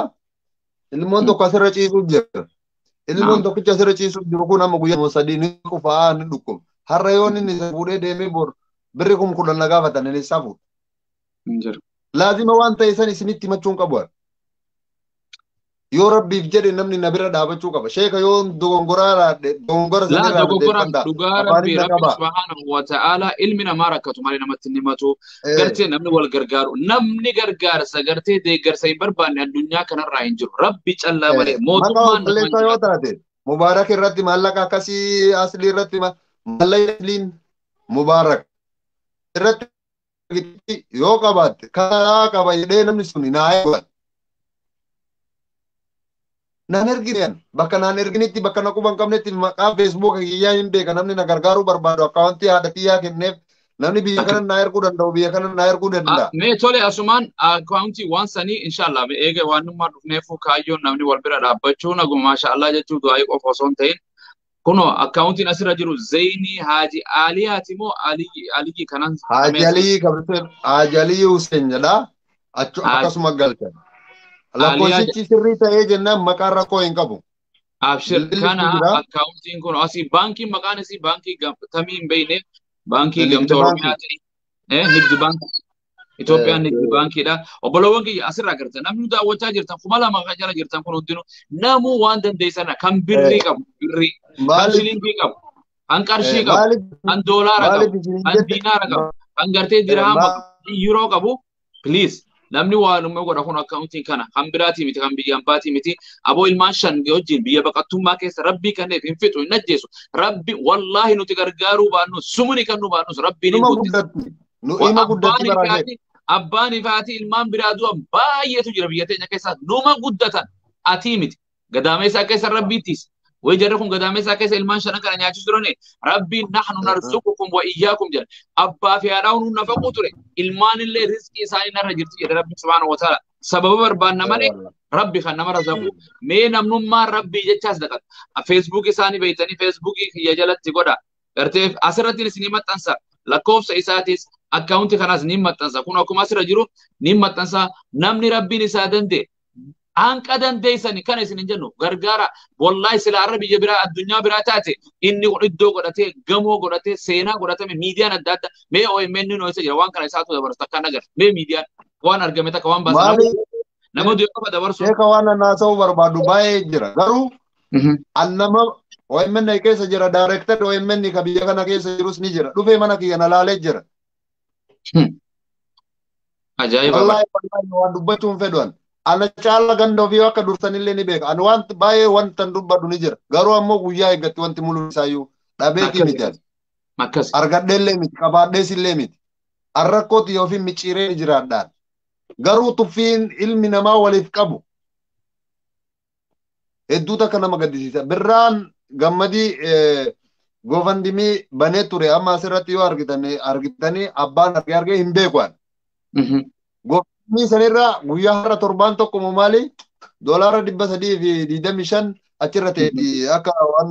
Ilmoon tokko asirra ciisuu jira. Ilmoon tokkicha asirra ciisuu jiru kun amma guyyaa sadii ni qufaa ni dhukkuma. Har'a yoo inni fuudhee deemee bor birri kun kudhan na gaafatan inni isaa fuudha. Laazima waan ta'e san isinitti himachuun qabu. Yoo rabbiif jedhe namni na bira dhaabachuu qaba. Sheeka yoo dogongora sanirraa dhugaa rabbi subhaanahu wa ta'ala ilmi namaa rakkatu malee namatti hin himatu. Gartee namni wal gargaaru namni gargaarsa gartee deeggarsa hin barbaanne addunyaa kanarraa hin jiru. Rabbi callaa malee mootummaan nama yoo taate Mubaarak irratti maallaqa akkasii Aslii irratti maallaqni Mubaarak irratti yoo qabaatte karaa qaba jedhee namni sun naa eegan. Nan erginian bakka nan erginitti bakka na quban qabnetti maqaa Facebook kiyyaa hin beeka namni na gargaaruu barbaadu akkaawuntii haadha kiyyaa kenneef namni biyya kana na erguu danda'u biyya kana na erguu danda'a. Mee tole asumaan akkaawuntii waan sanii inshallah eega waan nummaa dhufneefu kaayyoon namni wal bira dhaabbachuu naguma maashaallah jechuu du'aayii qofa osoo hin ta'in kuno akkaawuntiin asirra jiru Zeyni Haaji Aliyaati moo Aliyyi kanan Haaji Aliyyi Kabirseena Haaji Aliyyi Hussein jedha akkasuma galchan. Lakkoofsichi sirrii ta'ee jennaan maqaan rakkoo hin qabu. Abshir kana akkaawuntiin kun asii baankiin maqaan isii baankii tamii hin beekne baankii gamtaa Oromiyaati. Nigdi baankii Itoophiyaan nigdi baankiidha. Obboloowwan kiyya asirraa agartan namni daawwachaa jirtan kuma lama kan jala jirtan kun hundinuu namuu waan dandeessan kan birrii qabu birrii kan shilingii qabu kan qarshii qabu kan doolaara qabu kan diinaara qabu kan gartee dirhama yuuroo qabu please. Namni waan uumama godha kun akkaawuntiin kana kan biraatii miti kan biyya ambaatii miti aboo ilmaan shan wajjin biyya baqattummaa keessa rabbii kanneef hin fixu hin ajjeesu rabbi wallaahi nuti gargaaruu baannu sumuni kan nu baannus rabbiin hin guddatu. Abbaan ifaatii ilmaan biraa du'a baay'eetu jira biyya teenya keessaa numa guddatan atii miti gadaameessaa keessa rabbiittis. ويجرى كون قدام إسا كيس إلمان شنا كنا نياجس دروني ربي نحن نرزقكم وإياكم جل أبا في أراون نفقو تري إلمان اللي رزق إساني نرجرتي يا رب سبحانه وتعالى سبب بربان نماني ربي خان نمر رزقو مين نمنو ما ربي جتشاس دكت فيسبوك إساني بيتاني فيسبوك يجلت تقودا ارتف أسرتي لسنيمة تنسى لكوف سيساتيس أكاونتي خلاص نيمة تنسى كون أكو مسر جرو نيمة تنسى نمني ربي نسادن دي Anka dandeessani kan isin hin jennu gargaara wallahi sila arra biyya biraa addunyaa biraa taate inni iddoo godhatee gamoo godhatee seenaa godhatame miidiyaan adda addaa mee OMN noo isa jira waan kana isaatu dabarsu akka nagar mee miidiyaan waan argame takka waan baasan nama du'e qofa dabarsu sheeka waan naasa'uu barbaadu baay'ee jira garuu annama OMN keessa jira director OMN ka biyya kana keessa jirus ni jira dhufee mana kiyya na laalee jira ajaa'iba wallahi waan dubbachuun fedhan ana caala ganda ofii akka dursanillee ni beeka ani waan baay'ee wanta dubbadhu ni jira garuu ammoo guyyaa eeggatti wanti mul'atu isaayyuu dhabeetii miti argadheellee miti qabaadheesillee miti arrakkooti ofii micciiree jiraadhaan garuu tuffiin ilmi namaa waliif qabu hedduu takka nama gaddisiisa birraan gammadii gofandimii banee ture amma asirratti yoo argitanii abbaan argee hin beekuan ni sanirra guyyaa har'a torbaan tokko maali doolaara 325 achirra ta'eeti akka waan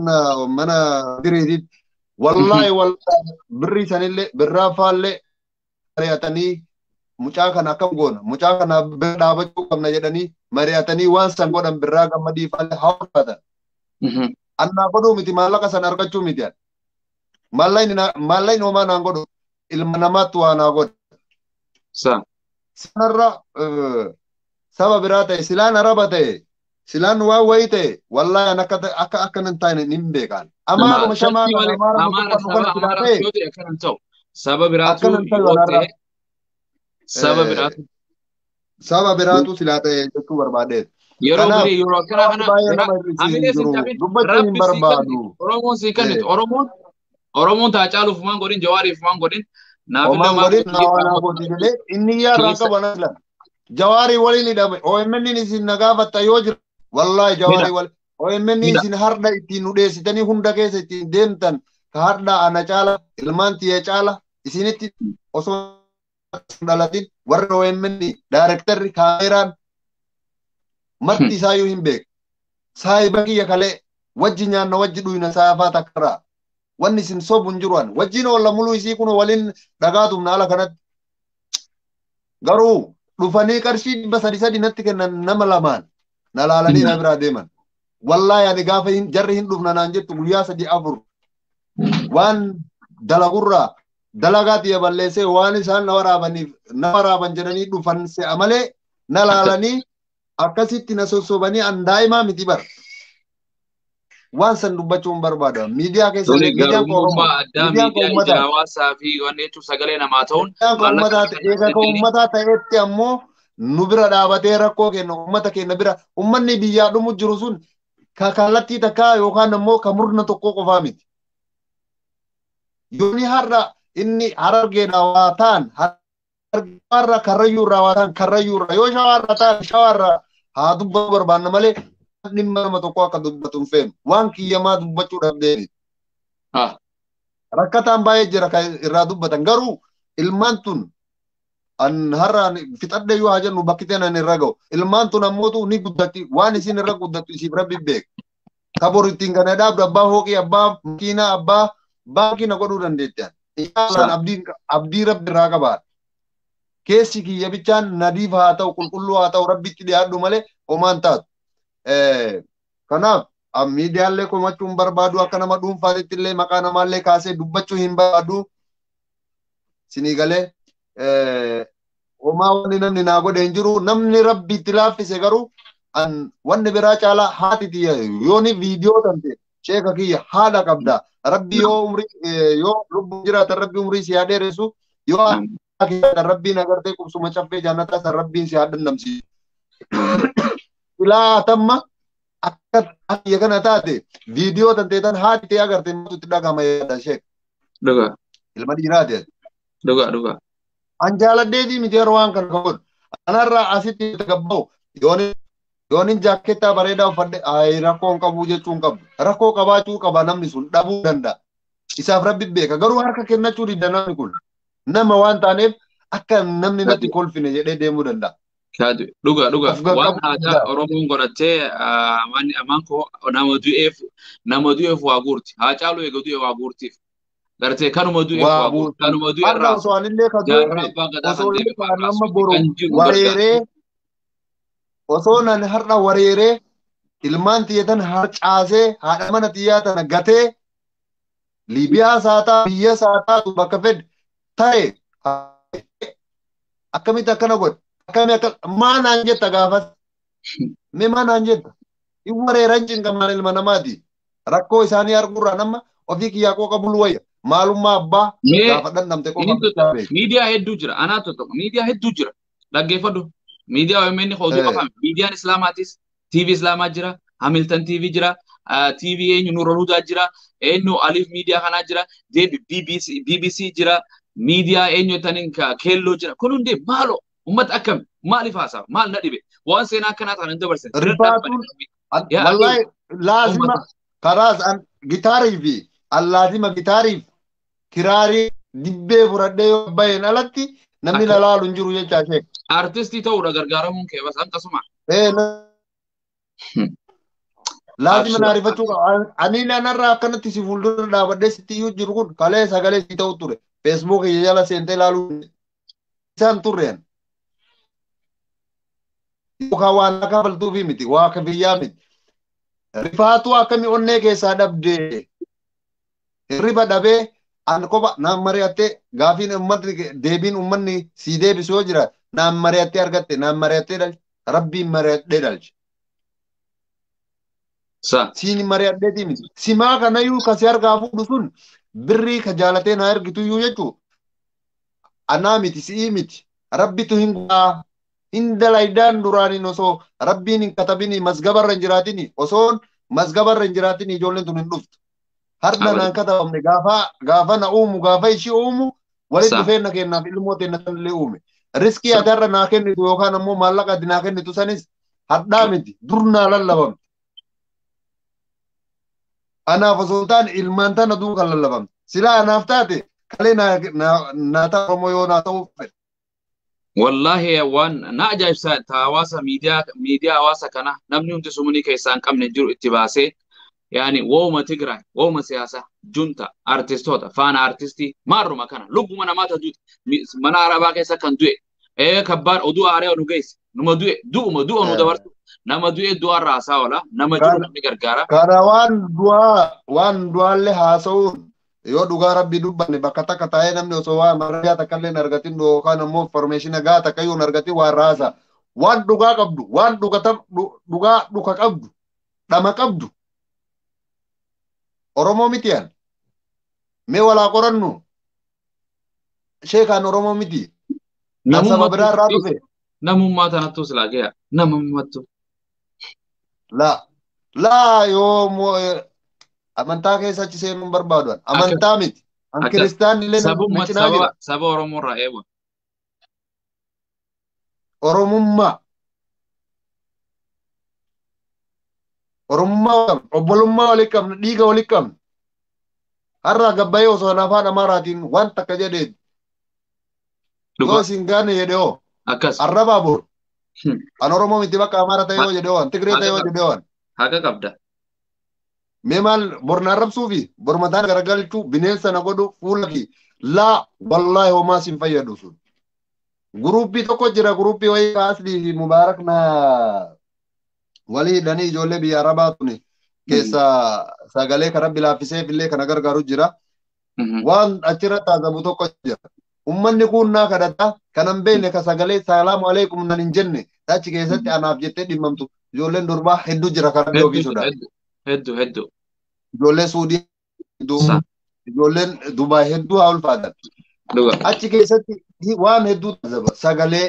mana diriitii wallahi birrii sanillee birraa faallee mari'atanii mucaa kana akkam goona mucaa kana bira dhaabachuu qabna jedhanii mari'atanii waan san godhan birraa gammadii faallee hawwatan annaa godhuu miti maallaqa san argachuu miti maallaqni homaa naan godhu ilma namaatti waa naa godha sanarra saba biraa ta'e silaan araba ta'e silaan waa wayii ta'e wallahi akka nan taane nin beekan amaaruma shamaa saba biraatu yoo ta'e Saba biraatu. Saba biraatu silaa ta'e jechuu barbaadeet. Yeroo Kanaaf birii yeroo akkana kana baay'ee nama hir'isee hin hamilee siin jiru. cabin Dubbachuu hin rabbi sii kenni. barbaadu. Oromoon sii kennitu. Oromoon Haacaaluuf maan godhin Jawaariif maan godhin. Naafillee Omaan maan godhin godhin naawwanaa gooti jedhee inni yaarraa keessa qaban aslan. Jawaarii waliin hidhame. OMN isin nagaafatta yoo jira. Wallaahi jawaarii hidha waliin. OMN hidha. isin harda ittiin hudheessitanii hunda keessa ittiin deemtan. Ka harda ana caala ilmaan tiyya caala isinitti osoo dhalatin warra OMN daarektarri kaameraan marti isaayyuu hin beeku. Saahiba kiyya kalee wajji nyaanna wajji dhuyna saafaa takkarraa. Wanni isin sobu hin jiruan. Wajjin olla muluu isii kun waliin dhagaatum naala kanatti. Garuu dhufanii qarshii 300 natti kennan nama lamaan na laalanii na biraa deeman. Wallaahi ani gaafa jarri hin dhufna naan jettu guyyaa 3-4 waan dalagurraa dalagaatiya balleessee waan isaan na waraaban jedhanii dhufan se'a malee na laalanii akkasitti na sossobanii an daa'imaa miti bar. Waan san dubbachuun barbaada. Miidiyaa keessatti miidiyaan koo Oromoo. Miidiyaan koo uummataa. Hawaasaa fi wanni jechuun sagalee namaa ta'uun Miidiyaan koo uummataa eega koo uummataa ta'etti ammoo nu bira dhaabatee rakkoo kenna uummata keenya bira uummanni biyyaa dhumu jiru sun ka kallattii takkaa yookaan ammoo ka murna tokko qofaa miti. Yooni har'a inni Harargeedhaa waa ta'an har'a Karrayyuurraa waa ta'an Karrayyuurraa yoo shawaarraa ta'an shawaarraa haa dubbatu barbaanna malee dhimma nama tokko akka dubbatu hin feenu waan kiyyamaa dubbachuu dhabdeeni. Rakkataan baay'ee jira kan irraa dubbatan garuu ilmaan tun an har'a fixadhe yoo haa jennu bakki teenan irra ga'u ilmaan tun ammootu ni guddatti waan isin irra guddattu isiif rabbi beeka. Tabor ittiin kana dhaabdu abbaa hooqii abbaa makiinaa abbaa baankii na godhuu dandeettan. Yaalaan abdii rabbi irraa qabaadha. Keessi kiyya bichaan nadiif haa ta'u qulqulluu haa ta'u rabbitti dhiyaadhu malee homaan taatu. Kanaaf miidiyaalee komachuu hin barbaadu akka nama dhuunfaatti illee maqaa namaallee kaasee dubbachuu hin barbaadu. Sinii galee homaa wanni namni naa godhe hin jiru namni rabbi itti laaffise garuu wanni biraa caalaa haati tiyya yooni viidiyoo tante sheeka kiyya haadha qabda. Rabbi yoo lubbuun jiraatan rabbi umrii si haa dheeressu yoo rabbiin agartee qubsuma caffee jaannataa san rabbiin si haa dandamsiisu. Ilaa tamma akka biyya kana taate viidiyoo tanteetan haati ta'e agarte matutti dhagama yaada sheek. Dhugaa. Ilma dhiiraati. Dhugaa. An jaaladheetii miti yeroo waan kana godhu. Anarraa asitti gabba'u yoonin jaakkeettaa bareedaa uffadhe rakkoo hin qabu jechuun qabu. Rakkoo qabaachuu qaba namni sun dhabuu danda'a. Isaaf rabbi beeka garuu harka kennachuu didda namni kun nama waan taaneef akka namni natti kolfine jedhee deemuu danda'a. Dhugaa. Waan aadaa Oromoon godhattee amaan koo nama du'eef waa guurti. Haacaaluu eega du'e waa guurtiif. Gartee kanuma du'eef waa guurti. Kanuma du'e irraa osoo anillee ka du'e osoo nama boru wareeree osoo nan har'a wareeree ilmaan tiyyatan harcaasee haadha mana tiyyaa tana gatee Liibiyaa saataa biyya saataatu bakka fedhe ta'e akkamitti akkana godhe. Maanaan jetta gaafas mee maanaan jetta hin wareeran cinqamaan ilma namaati rakkoo isaanii arguurraa nama ofii kiyyaa qooqa bulu wayya maalummaa abbaa gaafa dhandhamte qofa miidiyaa hedduu jira anaa tokko miidiyaa hedduu jira dhaggeeffadhu miidiyaa OMN hojii qofaan miidiyaan islaamaatis TV islaamaa jira Hamilton TV jira TV eenyu Nurul Hudaa jira eenyu Alif miidiyaa kanaa jira BBC jira miidiyaa eenyu taniin keelloo jira kun hundee maaloo ummata akkam maaliif haasawa maal na dhibe waan seenaa akkanaa ta'an hin dabarsin rifaatuun wallahi laazima karaas gitaarii fi allaazima gitaariif kiraarii dibbee fudhadhee yoo baheen alatti namni lalaalu hin jiru jechaa ishee. Artistii ta'uudha gargaaramuun kee bas akkasuma. Laazima naa rifachuu qaba. Ani nanarraa akkanatti si fuuldura dhaabadhee sitti iyyuu jiru kun kalee sagalee si ta'u ture. Facebook jala seentee ilaaluu isaan turreen. Yookaan waan akka baltuufi miti, waa akka biyyaa miti. Rifaatuu akkamii onnee keessaa dhabdee hirriba dhabee an kopha naan mari'attee gaafiin uummatni deebiin uummanni sii deebisu yoo jira naan mari'attee argatte naan mari'attee dhalche rabbiin mari'attee dhalche. Siin mari'adheetii miti. Simaa kanayyuu kasi argaa fuudhu sun birrii ka jaalatee naa ergitu iyyuu jechuu anaa miti si'ii miti rabbitu hin gu'aa inda laydaan duraaniin osoo rabbiin hin katabini masgabarra hin jiraatini osoon masgabarra hin jiraatini ijoolleen tun hin dhuftu harda naan katabamne gaafa na uumu gaafa ishii uumu walitti dhufeenna kennaaf ilmoo teenna sanillee uume riskii agarra naa kennitu yookaan ammoo maallaqa ati naa kennitu sanis hadhaa miti dur naa lallabamte anaaf osoo ta'an ilmaan tana duu kan lallabamte silaa anaaf taate kalee naa ta'a Oromoo yoo naa ta'uu fedhe. Wallahi waan na ajaa'ibsa hawaasa miidiyaa hawaasa kana namni hundi sumuni keessaa hin qabne jiru itti baasee yaani wooma Tigraay wooma siyaasa junta artistoota faana artistii maarruma kana lubbuma namaata duute mana arabaa keessa kan du'e kabbaar oduu aaraa nu geesse numa du'uma du'a nu dabartu nama du'e du'a raasaa wala nama jiru namni gargaara. Kana waan du'aallee haasa'uun yoo dhugaa rabbii dubbanne bakka takka taa'ee namni osoo waa margaa takka illee hin argatin yookaan ammoo information gaa takka iyyuu hin argatin waan raasa waan dhugaa qabdu waan dhugaa dhuka qabdu dhama qabdu Oromoo miti yan mee walaa qorannu sheekaan Oromoo miti nama biraa irraa dhufe namummaa tanattuu silaa gaya namummattu laa yoo amantaa keessa achi seenuun barbaadan amantaa miti an kiristaan illee nama cinaa jira saba Oromoo irraa eewa Oromummaa obbolummaa walitti qabna dhiiga walitti qabna har'a gabbayee osoo afaan Amaaraatiin waan takka jedhee yoo isin gaane jedhe oo arrabaa bor an Oromoo miti bakka Amaara ta'e yoo jedhe oo an Tigree ta'e yoo jedhe oo haqa qabda. Mee maal borna arrabsuufi bormataan garagalchuu bineensa na godhu fuula kee laa wallaahi homaa sin fayyadu sun. Guruppii tokko jira guruppii wayii kaasli fi Mubaarak na walii dhanii ijoollee biyya Arabaa tuni keessa sagalee kan rabbi laaffiseef illee kana gargaaru jira. Waan achirra taasamu tokko jira. Ummanni kun naa kadhata kanan beekne ka sagalee salaamu alaikum nan hin jenne achi keessatti anaaf jettee dhimmamtu ijoolleen durbaa hedduu jira kan rabbi ofiisuudhaan. Hedduu. Ijoollee Suudii ijoolleen Dubaay hedduu haa ulfaatan. Achi keessatti waan hedduu taasisa sagalee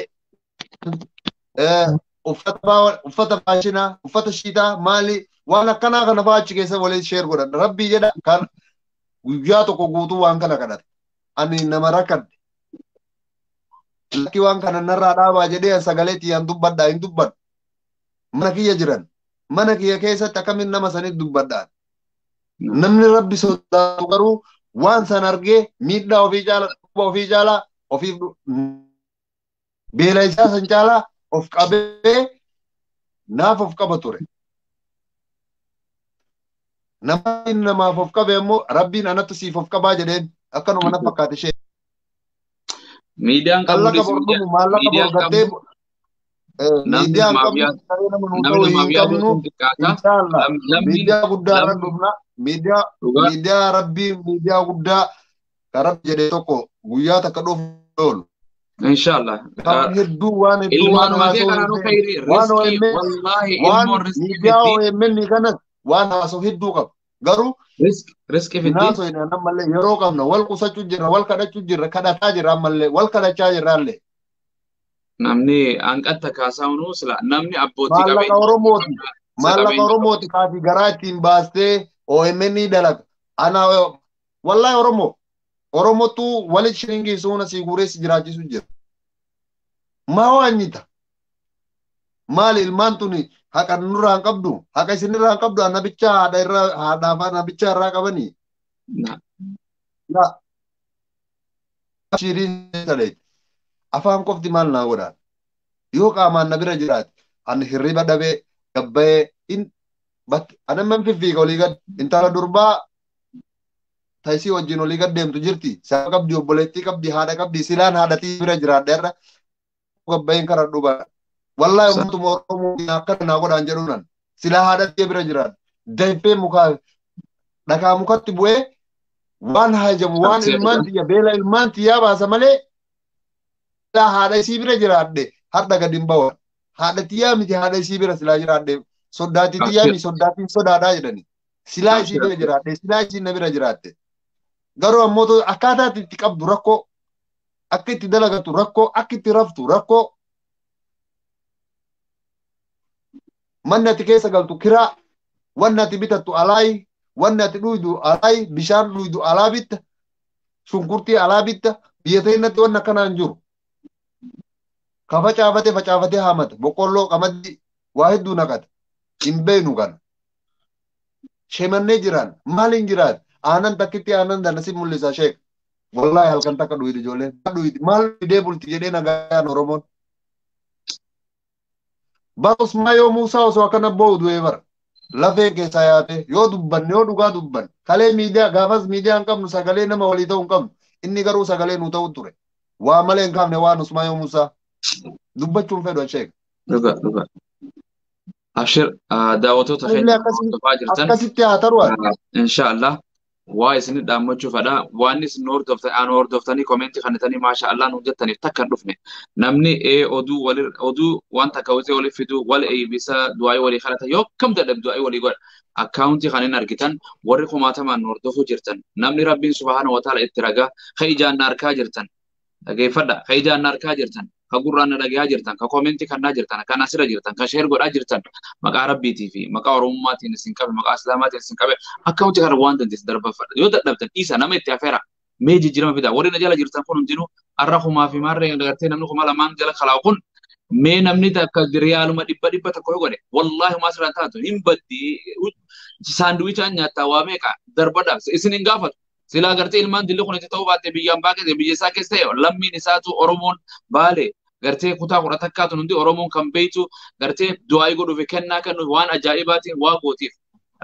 uffata faashinaa uffata shiitaa maali waan akkanaa kana fa'aa achi keessa waliin sheer godhan rabbii jedha kan guyyaa tokko guutuu waan kana kadhata ani nama rakkadhe lakki waan kana narraa dhaabaa jedhee sagalee tiyyaan dubbadhaa hin dubbadhu mana kiyya jiran mana kiyya keessatti akkamiin nama saniif dubbadhaan namni rabbi sodaatu garuu waan san argee miidhaa ofii caalaa ofiif beela isaa san caalaa of qabee naaf of qaba ture. Namni namaaf of qabe immoo rabbiin anatti siif of qabaa jedheen akkanuma na fakkaate ishee. Miidiyaan qabu miidiyaan qabu miidiyaa guddaa irra dhufna miidiyaa rabbii miidiyaa guddaa kan rabbi jedhee tokko guyyaa takka dhufu oolu. Inshallah. Hedduu waan hedduu waan miidiyaa OMN kanas waan haasoo hedduu qaba. Garuu riskii fidee naasoo hin ammallee yeroo qabna wal qusachuu jirra wal kadhachuu jirra kadhataa jirra ammallee wal kadhachaa jirra illee. Namni hanqatta kaasaa hunuu sila namni abbootii qabeenya maallaqa Oromooti kaati garaa ittiin baastee OMN dalaga. Ana wallahi Oromotu walit shiringii suuna si guureessi jiraachisu jira. Maa waanyita? Maali ilmaan tuni haqa nurraa hin qabdu? Haqa isinirraa hin qabdu? Annabicha haadhaaf annabicha irraa qabanii? Shiriin saddeet. Afaan qofti maal naa godhaan? Yoo qaamaan na bira jiraate ani hirriba dhabee gabbayee ana man fiffiiga olii gad intala durbaa taisii wajjin olii gad deemtu jirti. Saba qabdi obboleettii qabdi haadha qabdi silaan haadhatii bira jiraadhe irra gabbayeen karaa dhubaa. Wallahi uummatuma Oromoo akka naa godhaan jedhuunan silaa haadhatii bira jiraadhe. Dayfee mukaa dhagaa mukatti bu'ee waan haajamu waan ilmaan tiyya beela ilmaan tiyyaa baasa malee haadha isii bira jiraadhe har'a gadi hin bawan. Haadha tiyyaa miti haadha isii bira silaa jiraadhe soddaatii tiyyaa miti soddaatiin sodaadhaa jedhani. Silaa isii bira jiraadhe silaa isii na bira jiraadhe. Garuu ammoo akkaataa itti qabdu rakkoo أكيد دلقة ركو أكيد رفتو ركو من نتكيس قلتو كرا وانا تبيتتو ألاي وانا تلويدو ألاي بشار لويدو ألابت شنكرتي ألابت بيتين وانا كان أنجور فچافته هامت بقولو قمدي واحد دو نقد إن بينو كان شمن نجران مالين جران آنان تكتي آنان دا نسيب ملسا شيك والله هل كان تكا دويد جولي دويد مال دي بولتي جدي نغان رومون باوس ما يو موسى وسو كان بود ويبر لفه ke sayate yo dubban yo duga dubban kale media gafas media ankam nu sagale nama walito ankam inni garu sagale nu taw ture wa malen kam ne wa nusma yo musa dubbachum fedo sheek dhuga abshir daawwattoota keenya hordofaa jirtan akkasitti haa taru insha Allah waa isin dhaammachuu fadha waan isin hordoftanii komentii kannitanii maasha Allah nu jettaniif takkan dhufne namni oduu wanta kawwitee waliif fidu wal eebisa du'aa walii kadhata yoo kam dadhab du'aa walii godha akkaawuntii kan hin argitan warri kumaatamaan hordofuu jirtan namni rabbiin subhaanahu wa ta'ala itti ragaa khayjaan harkaa jirtan dhageeffadha khayjaan harkaa jirtan ka gurraan dhagayaa jirtan ka komentii kannaa jirtan kan asirra jirtan ka sheer godhaa jirtan maqaa rabbiitii fi maqaa oromummaatiin isin qabe maqaa islaamaatiin isin qabe akkaawuntii kana waan dandeessi darbafadha yoo dadhabdan dhiisa nama itti afeera mee jijjiirama fida warri na jala jirtan kun hundinuu arra kumaa fi maarree gartee namni kuma lamaan jala kalaa'u kun mee namni takka riyaaluma dhibba tokko yoo godhe wallaahi maasiraan taatu hin baddi saanduwichaan nyaattaa waa meeqa darbadha isin hin gaafatu silaa gartee ilmaan dilli kun itti ta'uu baatte biyyaan baaqee biyya isaa keessa ta'e lammiin isaatu oromoon baale gartee kutaa kudha takkaatu hundi oromoon kan beeytu gartee du'aa godhuuf kennaa kennu waan ajaa'ibaatiin waa gootiif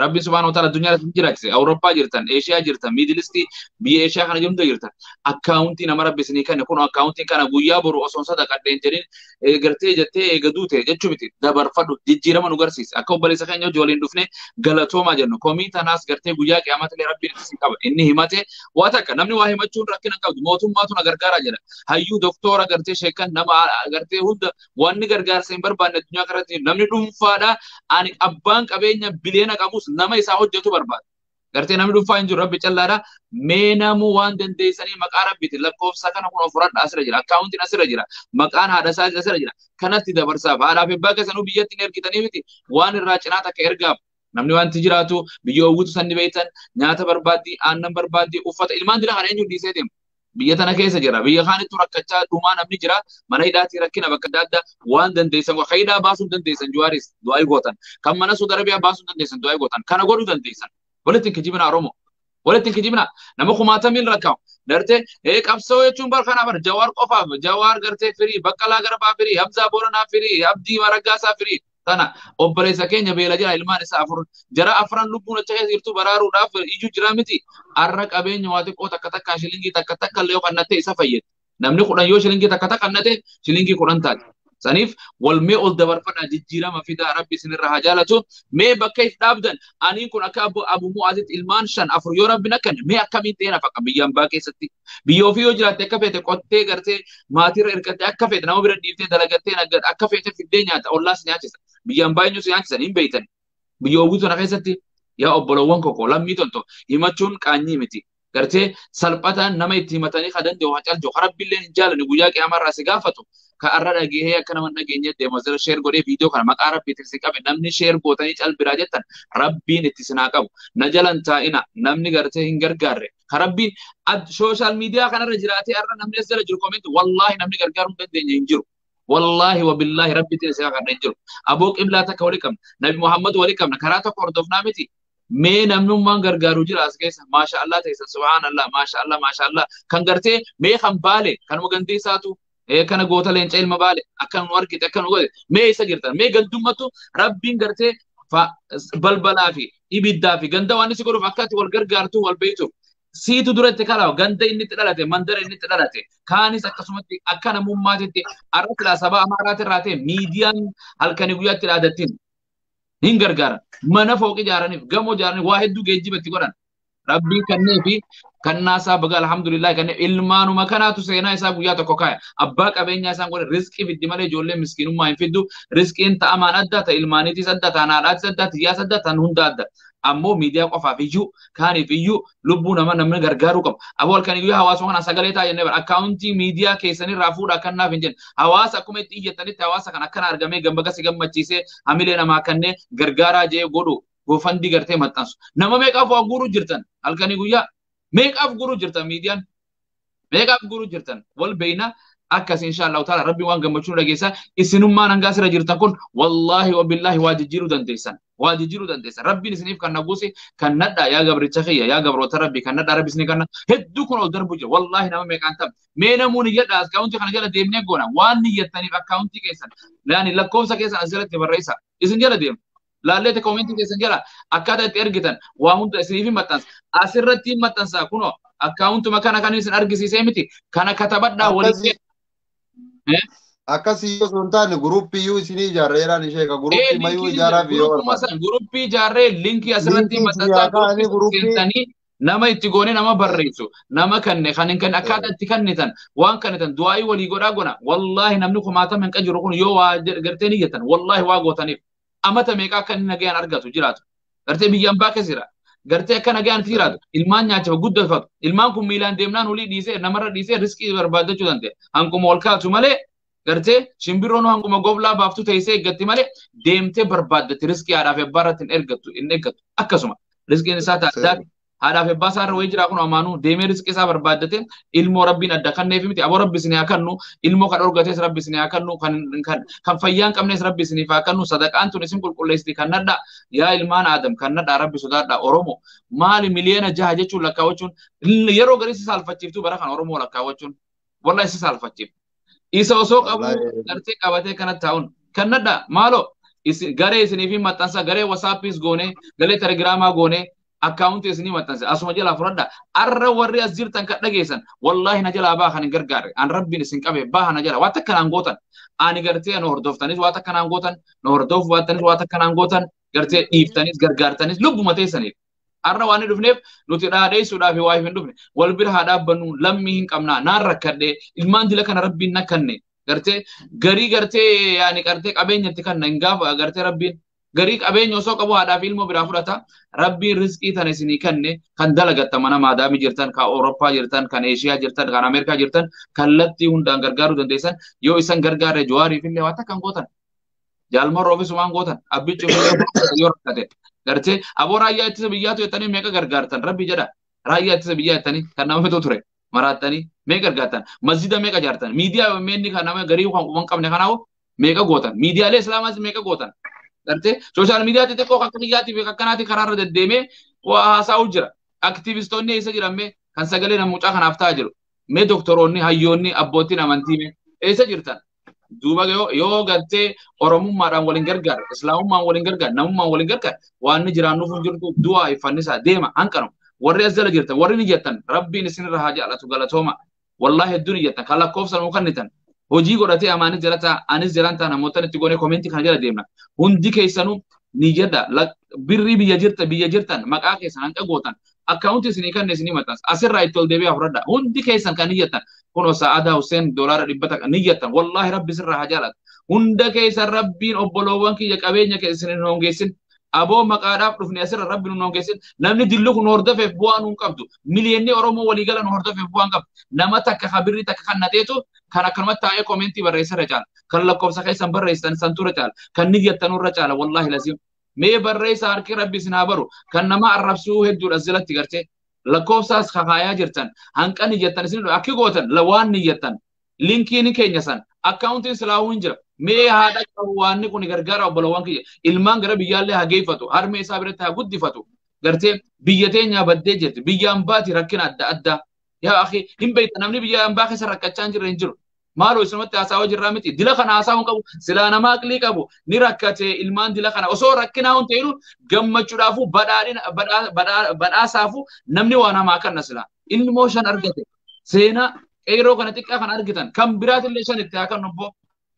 rabbi subhaanahu wa ta'ala addunyaa irratti jiraachise awurooppaa jirtan eeshiyaa jirtan miidilistii biyya eeshiyaa kana jirtu jirtan akkaawuntii nama rabbi isinii kenne kun akkaawuntiin kana guyyaa boru osoo sadaqadheen jedhin gartee jettee eegaduu ta'e jechuu miti dabarfadhu jijjiirama nu garsiise akka obboleessa keenya waliin dhufne galatoomaa jennu komii tanaas gartee guyyaa qiyaamata illee rabbiin isin qaba inni himate waa takka namni waa himachuun rakkina hin qabdu mootummaatu na gargaara jedha hayyuu doktora gartee sheekan nama gartee hunda wanni gargaarsa hin barbaanne addunyaa kanatti namni dhuunfaadha ani abbaan qabeenya biliyoona qabus nama isaa hojjetu barbaada gartee namni dhuunfaa hin jiru rabbi callaadha mee namuu waan dandeessanii maqaa rabbiitiin lakkoofsa kana kun ofirradha asirra jira akkaawuntiin asirra jira maqaan haadha isaa asirra jira kanatti dabarsaaf haadhaaf abbaa keessanuu biyyatti hin ergitanii miti waan irraa cinaa takka ergaaf namni wanti jiraatu biyya owwitu sanni beeytan nyaata barbaaddi aannan barbaaddi uffata ilmaan dila kana eenyuun dhiisee deema biyya tana keessa jira biyya kaanittu rakkachaa dhumaa namni jira mana hidhaatii rakkina bakka adda addaa waan dandeessan hidhaa baasuu dandeessan juwaaris du'aa gootan kan mana Saudi Arabiyaa baasuu dandeessan du'aa gootan kana godhuu dandeessan walitti kijibna Oromoo walitti kijibna nama kumaatamiin rakkaa'u gartee qabsoo jechuun bar kana bar jawaar qofaaf jawaar gartee firii baqqalaa garbaa firii Hamzaa Booranaa firii Abdii Maraggaasaa firii tana obboleessa keenya beela jira ilmaan isaa afur jara afran lubbuun acha keessa jirtu baraaruudhaaf iyyuu jira miti arra qabeenya waa xiqqoo takka shilingii takka illee yoo qannate isa fayyada namni 10 yoo shilingii takka qannate shilingii 10 taati saniif wal mee ol dabarfadha jijjiirama fidaa rabbi isinirra haa jaalatu mee bakka if dhaabdan aniin kun akka abu mu'aazit ilmaan 5 4 yoo rabbi nakkan mee akkamiin ta'e nafa qabiyyaan baa keessatti biyya ofii yoo jiraatte akka feete qottee gartee maatiirra hirkattee akka feete nama bira dhiiftee dalagattee akka feete fiddee nyaata ollaas nyaachisa biyyaan baay'inus nyaachisan hin beeytan biyya ofii tana keessatti yaa obbolowwan koko lammii tonto himachuun qaanyii miti gartee salphataan nama itti himatanii ka danda'u haa caljo ka rabbiillee hin jaalani guyyaa qiyaamarraa si gaafatu ka arra dhagahee akka nama dhageenye deema zira sheer godhee viidiyoo kana maqaa rabbiitiin si qabe namni sheer gootanii calbiraa jettan rabbiin itti sinaa qabu na jalan taa'ina namni gartee hin gargaarre ka rabbiin sooshaal miidiyaa kanarra jiraatee arra namni as jala jiru koomenti wallaahi namni gargaaruu hin dandeenye hin jiru والله وبالله ربي تنسى كان رجل أبوك إبلا تكولكم نبي محمد ولكم نكرات كوردوفنا متي مين أمنو مان غرغارو جراس كيس ما شاء الله تيسا سبحان الله ما شاء الله ما شاء الله كان غرتي مي خم بالي كان مغنتي ساتو كان غوتا لين چيل مبالي أكن وركت أكن غوي مي سجرتا مي غندومتو ربي غرتي بلبلا في إبدا في غندا واني سيكورو فكاتي والغرغارتو والبيتو siitu duratti kalaa ganda inni itti dhalate mandara inni itti dhalate kaanis akkasumatti akka namummaatitti arra saba amaaraati irraa ta'e miidiyaan halkanii guyyaatti dhaadattiin hin gargaaran mana fooqi ijaaraniif gamoo ijaaraniif waa hedduu geejjibatti godhan rabbiin kannee fi kannaasaa baga alhamdulillah kannee ilmaanuma kanaatu seenaa isaa guyyaa tokko kaaya abbaa qabeenyaa isaan godhe riskii fiddi malee ijoollee miskiinummaa hin fiddu riskiin ta'amaan adda ta'a ilmaaniitis adda ta'an haadhaatis adda tiyyaas adda ta'an hunda adda ammoo miidiyaa qofaaf iyyuu kaaniif iyyuu lubbuu namni gargaaruu qabu abool kan iyyuu hawaasa kana sagalee ta'a jennee akkaawuntii miidiyaa keessanirraa fuudha akkannaaf hin jenne hawaasa akkuma itti iyyattanitti hawaasa kan akkana argamee gammachiisee gammachiisee hamilee namaa kannee gargaaraa jee godhu gofandii gartee maxxansu nama meeqaaf waa guuruu jirtan halkanii guyyaa meeqaaf guuruu jirtan miidiyaan meeqaaf guuruu jirtan wal beeyna akkas inshallah taala rabbi waan gammachuu dhageessa isinummaan hangaa sira jirtan kun wallahi wa billahi waa jijjiiruu dandeessan rabbiin isiniif kan naguusi kan nadha yaa gabricha khiyya yaa gabroota rabbi kan nadha rabbi isni kan hedduu kun ol darbu jira wallahi nama meeqaan tam mee namuun iyyadha akkaawuntii kana jala deemnee goona waan niyyattaniif akkaawuntii keessan laani lakkoofsa keessan as jalatti barreessa isin jala deemu laalleete koomentii keessan jala akkaataa itti ergitan waa hunda isiniif maxxansa asirratti maxxansa kunoo akkaawuntuma kana kan isin argisiisee miti kana katabadhaa waliin akkasii yoo sun taane guruppii iyyuu isinii ijaarreeraan ishee ka guruppii mayyuu ijaaraa fi yoo barbaada. Guruppii ijaarree linkii asirratti maxxansaa guruppii nama itti goone nama barreessu nama kanne kan akkaataa itti kannitan waan kannitan du'aa'ii walii godhaa gona wallahi namni kumaatama hin qajiru kun yoo waa gartee niyyatan wallahi waa gootaniif amata meeqaa akka inni nagayaan argatu jiraatu gartee biyyaan baakee jira gartee akka nagayaan jiraatu ilmaan nyaachaaf guddifatu ilmaan kun miilaan deemnaan olii dhiisee namarra dhiisee riskii barbaadachuu danda'a hankuma ol kaatu malee gartee shimbirroon hankuma goblaa baaftu teessee eeggatti malee deemtee barbaaddatti riskii haadhaaf abbaa irratti hin eeggattu akkasuma riskiin isaa taasisaa haadhaaf abbaa isaa irra wayii jiraa kun amaanuu deemee riskii isaa barbaaddate ilmoo rabbiin adda kanneef miti aboo rabbi isin haa kennu ilmoo kan dhorgatees rabbi isin haa kennu kan fayyaa hin qabnes rabbi isiniif haa kennu sadaqaan tun isin qulqulleessiti kan nadha yaa ilmaan aadam kan nadha rabbi sodaadha oromoo maali miliyoona 6 jechuun lakkaawwachuun yeroo garii si saalfachiiftu bara kan oromoo lakkaawwachuun wallahi si saalfachiif isa osoo qabu gartee qabatee kanatti taa'uun kan nadha maaloo garee isiniif maxxansa garee wasaappiis goone garee telegiraamaa goone akkaawuntii isinii maxxansa asuma jalaa fudhadha arra warri as jirtan kan dhageessan wallahi na jalaa baa kan hin gargaarre an rabbiin isin qabe baa na jala waa takka naan gootan ani gartee nu hordoftanis waa takka naan gootan nu hordoof baattanis waa takka naan gootan gartee dhiiftanis gargaartanis lubbuma teessaniif arra waan dhufneef nuti dhaadheessuudhaaf waa hin dhufne wal bira haa dhaabbannu lammii hin qabnaa naan rakkadhe ilmaan dila kana rabbiin na kanne gartee garii gartee yaani gartee qabeenyatti kanna hin gaafa gartee rabbiin garii qabeenya osoo qabu haadhaaf ilmoo biraa fudhata rabbiin riskii tan isinii kanne kan dalagatta mana maadaamii jirtan kan Awurooppaa jirtan kan Eeshiyaa jirtan kan Ameerikaa jirtan kallattii hundaan gargaaruu dandeessan yoo isan gargaarre Jawaariif illee waa takkan gootan jaalmarra ofiisumaan gootan abbichi yoo rakkate gartee aboo raayyaa ittisa biyyaatu jettanii meeqa gargaartan rabbi jedha raayyaa ittisa biyyaa jettanii kan nama fixu ture maraattanii meeqa gargaartan masjida meeqa jaartan miidiyaa meenni kan nama garii waan qabne kanaawo meeqa gootan miidiyaalee islaamaas meeqa gootan gartee sooshaal miidiyaa xixiqqoo kan biyyaatti fi akkanaati karaarra deddeemee waa haasa'u jira aktivistoonni eessa jiran kan sagalee namuucaa kanaaf ta'aa jiru mee doktoroonni hayyoonni abbootiin amantii eessa jirtan duuba yoo gartee oromummaadhaan waliin gargaara islaamummaan waliin gargaara namummaan waliin gargaara waan ni jiraannuuf hin jirtu du'aa iffannisaa deema hanqanu warri as jala jirtan warri ni jettan rabbiin isinirra haa jaalatu galatooma wallahi hedduu ni jettan kan lakkoofsan uu kannitan hojii godhatee amaanis jala ta'a anis jalan ta'a namootan itti goonee koomentii kana jala deemna hundi keessanuu ni jedha birrii biyya jirtan maqaa keessan hanqa gootan akkaawuntii isinii kanne isinii maxxansa asirraa itti ol deebi'aa fudhadha hundi keessan kan niyyattan kun Sa'aadaa Hussein $100 niyyattan wallahi rabbi sirraa haa jaalatu hunda keessan rabbiin obboloowwan kiyya qabeenya keessan hin hongeessin aboo maqaadhaaf dhufne asirra rabbi nu hongeessin namni dillu kun hordofeef bu'aa nu qabdu miliyoonni oromoo waliigala nu hordofeef bu'aa qabdu nama takka habirri takka kan nateetu kan akkanumatti taa'ee koomentii barreessarra caala kan lakkoofsa keessan barreessan santuura caala kan niyyattanurra caala wallahi lasiim mee barreessa harki rabbi isin haa baru kan nama arrabsuu hedduudha jalatti gartee lakkoofsaas kakaayaa jirtan hanqa niyyattan isin akki gootan waan niyyattan linkiin keenya san akkaawuntiin silaahuu hin jira mee haadha qabu waanni kun gargaara obbolowwan kiyya ilmaan gara biyyaallee haa geeffatu harmee isaa biratti haa guddifatu gartee biyya teenyaa baddee jirti biyyaan baati rakkina adda addaa yaa akhi hin beekta namni biyyaan baa keessa rakkachaa hin jirre hin jiru maaloo isinumatti haasawaa jirraa miti dila kana haasawuu qabu silaa namaa aqlii qabu ni rakkate ilmaan dila kana osoo rakkinaa hin ta'inu gammachuudhaafu badhaasaafu namni waa namaa kanna silaa ilmoo 5 argate seenaa qeeroo kana xiqqaa kan argitan kan biraatillee 5 itti haa kennu obbo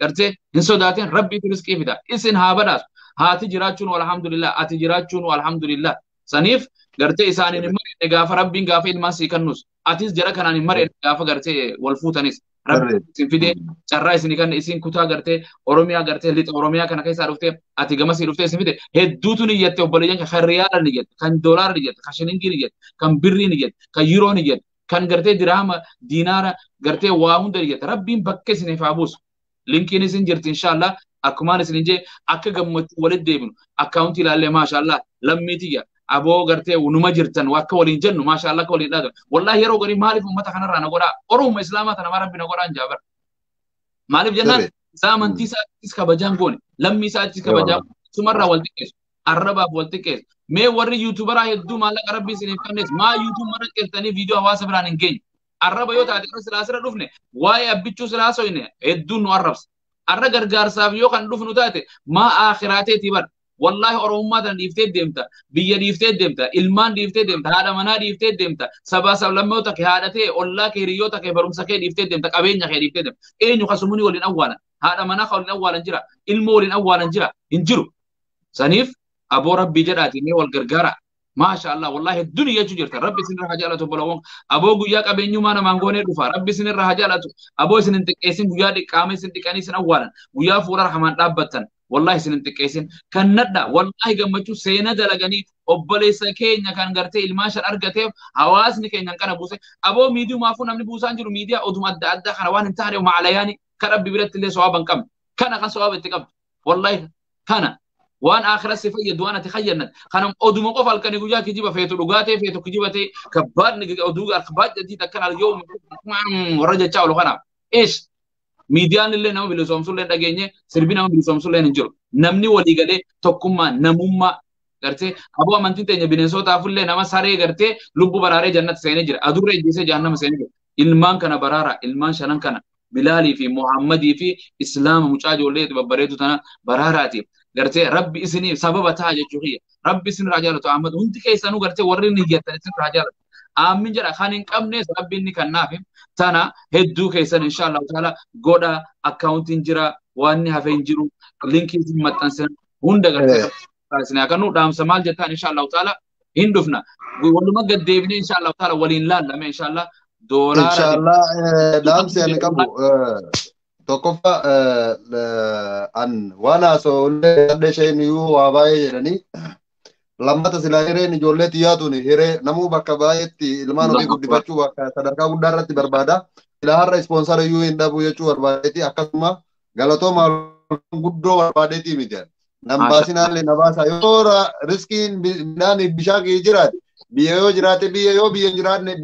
gartee hin sodaatin rabbiitu riskii fida isin haa badhaasu haati jiraachuun alhamdulillah ati jiraachuun alhamdulillah saniif gartee isaaniin hin mari'anne gaafa rabbiin gaafa ilmaan sii kennus atis jara kanaan hin mari'anne gaafa gartee wal fuutanis rabbi isin fide carraa isin kan isin kutaa gartee oromiyaa gartee lixa oromiyaa kana keessaa dhuftee ati gamasii dhuftee isin fide hedduutu ni jette obboleeyyan kan riyaala ni jette kan doolaara ni jette kan shilingii ni jette kan birrii ni jette kan yuroo ni jette kan gartee dirhama diinaara gartee waa hunda ni jette rabbiin bakka isiniif haa buusu linkiin isin jirti inshallah akkumaan isin jee akka gammachuu walitti deebinu akkaawuntii ilaallee maashaallah lammiitiyya aboo gartee numa jirtan akka waliin jennu maashaallah akka waliin dhaagan wallahi yeroo gari maaliif ummata kanarraa na godhaa oromuma islaamaa tana rabbi na godhaan jaabar maaliif jennaan isaa amantii isaattis kabajaan goone lammii isaattis kabajaan sumarraa wal xiqqeessu arrabaaf wal xiqqeessu mee warri yuutubaraa hedduu maallaqa rabbii isiniif kennees maa yuutuub mara qeessanii viidiyoo hawaasa biraan hin geenye arraba yoo taate irra silaasira dhufne waa'ee abbichuu silaasoyne hedduun nu arrabsa arra gargaarsaaf yoo kan dhufnu taate maa aakhiraateetii bar wallahi oromummaa tan dhiiftee deemta biyya dhiiftee deemta ilmaan dhiiftee deemta haadha manaa dhiiftee deemta sabaa sablammoota kee haadhatee ollaa kee hiriyoota kee barumsa kee dhiiftee deemta qabeenya kee dhiiftee deemta eenyu kasumuni waliin awwaalan haadha manaa ka waliin awwaalan jira ilmoo waliin awwaalan jira hin jiru saniif aboo rabbii jedhaati mee wal gargaara maashaallah wallahi dunya jechuu jirta rabbi isin irraa jaalatu bolawon aboo guyyaa qabeenyummaa namaan goonee dhufa rabbi isin irraa jaalatu aboo isin hin xiqqeessin guyyaa dhiqqaame isin dhiqanii isin awwaalan guyyaa fuula rahamaan dhaabbattan wallahi isin hin xiqqeessin kan nadha wallahi gammachuu seena dalaganii obboleessa keenya kan gartee ilmaan shan argateef hawaasni keenya kana buuse aboo miidiyumaafuu namni buusaan jiru miidiyaa oduma adda addaa kana waan hin taane maalayaani kan rabbi biratti illee sawaaba hin qabne kana kan sawaaba itti qabdu wallahi kana waan aakhira si fayyadu waan ati khayyannat kanam oduma qof halkani guyyaa kijiba feetu dhugaatee feetu kijibate kabbaadni oduu akbaad jadii takkan al yoom warra jechaa olu kanaaf ish miidiyaan illee nama bilisoomsullee dhageenye sirbi nama bilisoomsullee hin jiru namni walii galee tokkummaa namummaa gartee aboo amantiin teenya bineensootaafillee nama saree gartee lubbu baraaree jannatti seenee jira adurree ijjiisee jahannama seenee jira ilmaan kana baraara ilmaan shanan kana bilaalii fi muhammadii fi islaama mucaa ijoollee babbareedu tana baraaraatiif gartee rabbi isinii sababa ta'a jechuu kiyya rabbi isin irraa jaalatu ahmad hundi keessanuu gartee warri niyyatan isin irraa jaalatu aamin jedha kan hin qabnes rabbi inni kannaaf tana hedduu keessan inshallah taala godha akkaawuntiin jira waan ni hafe hin jiru linkii isin maxxansan hunda gartee isin akanu dhaamsa maal jettaan inshallah taala hin dhufna waluma gaddeebine inshallah taala waliin laallame inshallah doolaara inshallah dhaamsi ani qabu tokkoffa an wana so le shayni yu wa baye jedhani lammata sila hireen ijoollee xiyyaatuuni hiree namuu bakka baay'eetti ilmaan ofii guddifachuu bakka sadarkaa guddaa irratti barbaada ila har'a ispoonsara iyyuu hin dhabu jechuu barbaadeeti akkasuma galatooma guddoo barbaadeeti miti nambaasinaallee nabaasa yoo riskiin midhaaniif bishaan jiraate biyya yoo jiraate biyya yoo biyya hin jiraanne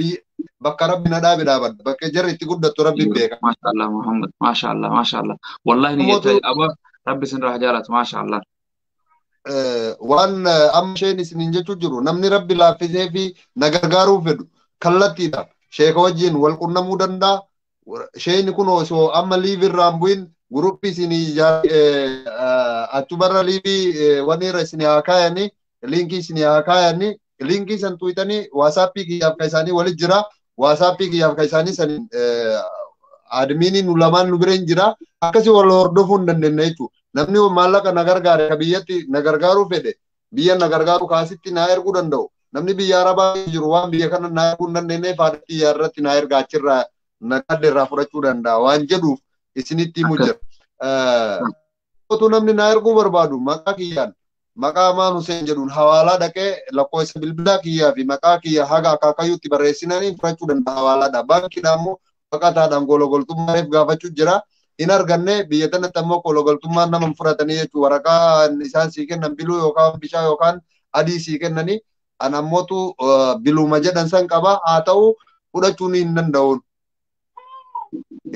bakka rabbi na dhaabe dhaabadha bakka jarri itti guddattu rabbi beeka maashaallah muhammad maashaallah wallahi ni jetta aba rabbi sin rah jaalatu maashaallah waan amma isheen isiniin jechuu jiru namni rabbi laaffisee fi na gargaaruu fedhu kallattiidha sheeka wajjin wal qunnamuu danda'a isheen kun osoo amma liivi irraan bu'in guruppii isinii achumarra liivi wanni irra isinii haa kaayanii liinkii isinii haa kaayanii liinkii san tuwitanii waasaappii kiyyaaf ka isaanii walit jira waasaappii kiyyaaf ka isaanii san admiinii nu lamaan nu bira hin jira akkasii wal hordofuu hin dandeenya jechuudha namni maallaqa na gargaare ka biyyatti na gargaaruu fedhe biyya na gargaaru kaasitti na erguu danda'u namni biyya arabaa jiru waan biyya kana na erguu hin dandeenyeef haadhatti irratti na erga achirraa na gadde irraa fudhachuu danda'a waan jedhuuf isinitti himu jira otuu namni na erguu barbaadu maqaa kiyyaan maqaa maan Hussein jedhuun hawaalaa dhaqee lakkoofsa bilbilaa kiyyaa fi maqaa kiyya haga akaakayyuutti barreessinanii fudhachuu danda'a hawaalaadha baankiidhaan immoo baqataadhaan gologoltummaaf gaafachuu jira in arganne biyya tanatti ammoo gologoltummaan nama fudhatanii jechuun waraqaa isaan sii kennan biluu yookaan bishaan yookaan adii sii kennanii an ammootu biluma jedhan san qaba haa ta'u fudhachuun hin danda'uun.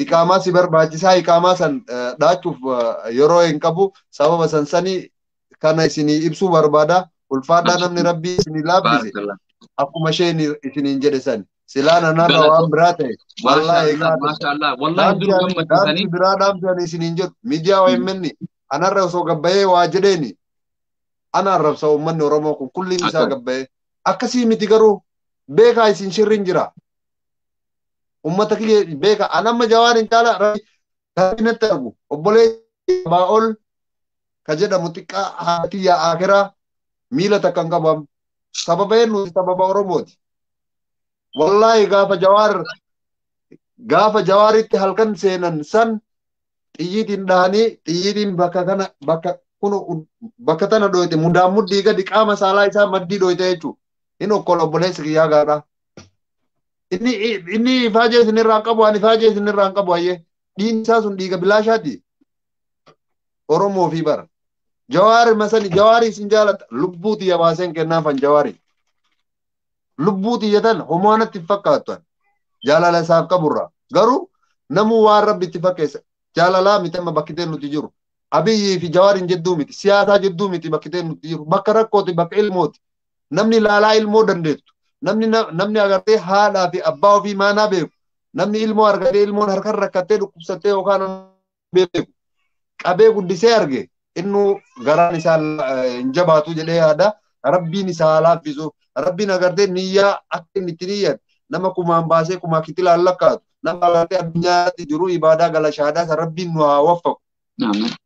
Iqaamaa si barbaachisaa iqaamaa san dhaachuuf yeroo hin qabu sababa sansanii kana isinii ibsuu barbaada ulfaadhaa namni rabbii isinii laaffise akkuma isheen isiniin jedhe san silaan anarra waan biraa ta'e wallahi maashaallah wallahi dur gammachiisanii biraa dhaamsanii isiniin jedhu miidiyaa OMN anarra osoo gabbayee waa jedheeni ana arrabsa uummanni Oromoo kun kulliin isaa gabbayee akkasii miti garuu beekaa isin shirriin jira ummata kiyya beekaa anamma jawaan hin caala rabbi argu obbolee baa'ol ka jedhamu xiqqaa haati yaa akiraa miila takkan qabam sababa eenyu sababa Oromooti wallahi gaafa jawaar gaafa jawaaritti halkan seenan san xiyyiitiin dhahanii xiyyiitiin bakka tana dhoyte mudaan muddii gadi qaama saalaa isaa maddii dhoyte jechuudha. Inni okkola obboleessi kiyyaa gaadhaa. Inni ifaajee isinirraan qabu ani ifaajee isinirraan qabu ayyee dhiigni isaa sun dhiiga bilaashaati. Oromoo fi bara. Jawaari masani jawaari isin jaalata lubbuu xiyya baaseen kennaafan jawaari. Lubbuu xiyyatan homaanatti fakkaatu jaalala isaaf qaburra. Garuu namuu waan rabbi itti fakkeessa. Jaalalaa miti amma bakkiteen nuti jiru. Abiyyii fi jawaariin jedduu miti. Siyaasaa jedduu miti bakkiteen nuti jiru. Bakka rakkooti bakka ilmooti. Namni ilaalaa ilmoo dandeettu. Namni agartee haadhaa fi abbaa ofii maanaa beeku. Namni ilmoo argatee ilmoon harkaan rakkattee dhukkubsattee yookaan beeku. Qabee guddisee arge innu garaan isaa hin jabaatu jedhee yaada. Rabbiin isaa laaffisu. Rabbiin agartee niyyaa akka inni itti niyyatu. Nama kumaan baasee kumaa kitti laallakkaatu. Nama agartee addunyaatti jiru ibaadaa gala shahaadaa Rabbiin nu haa waffaku.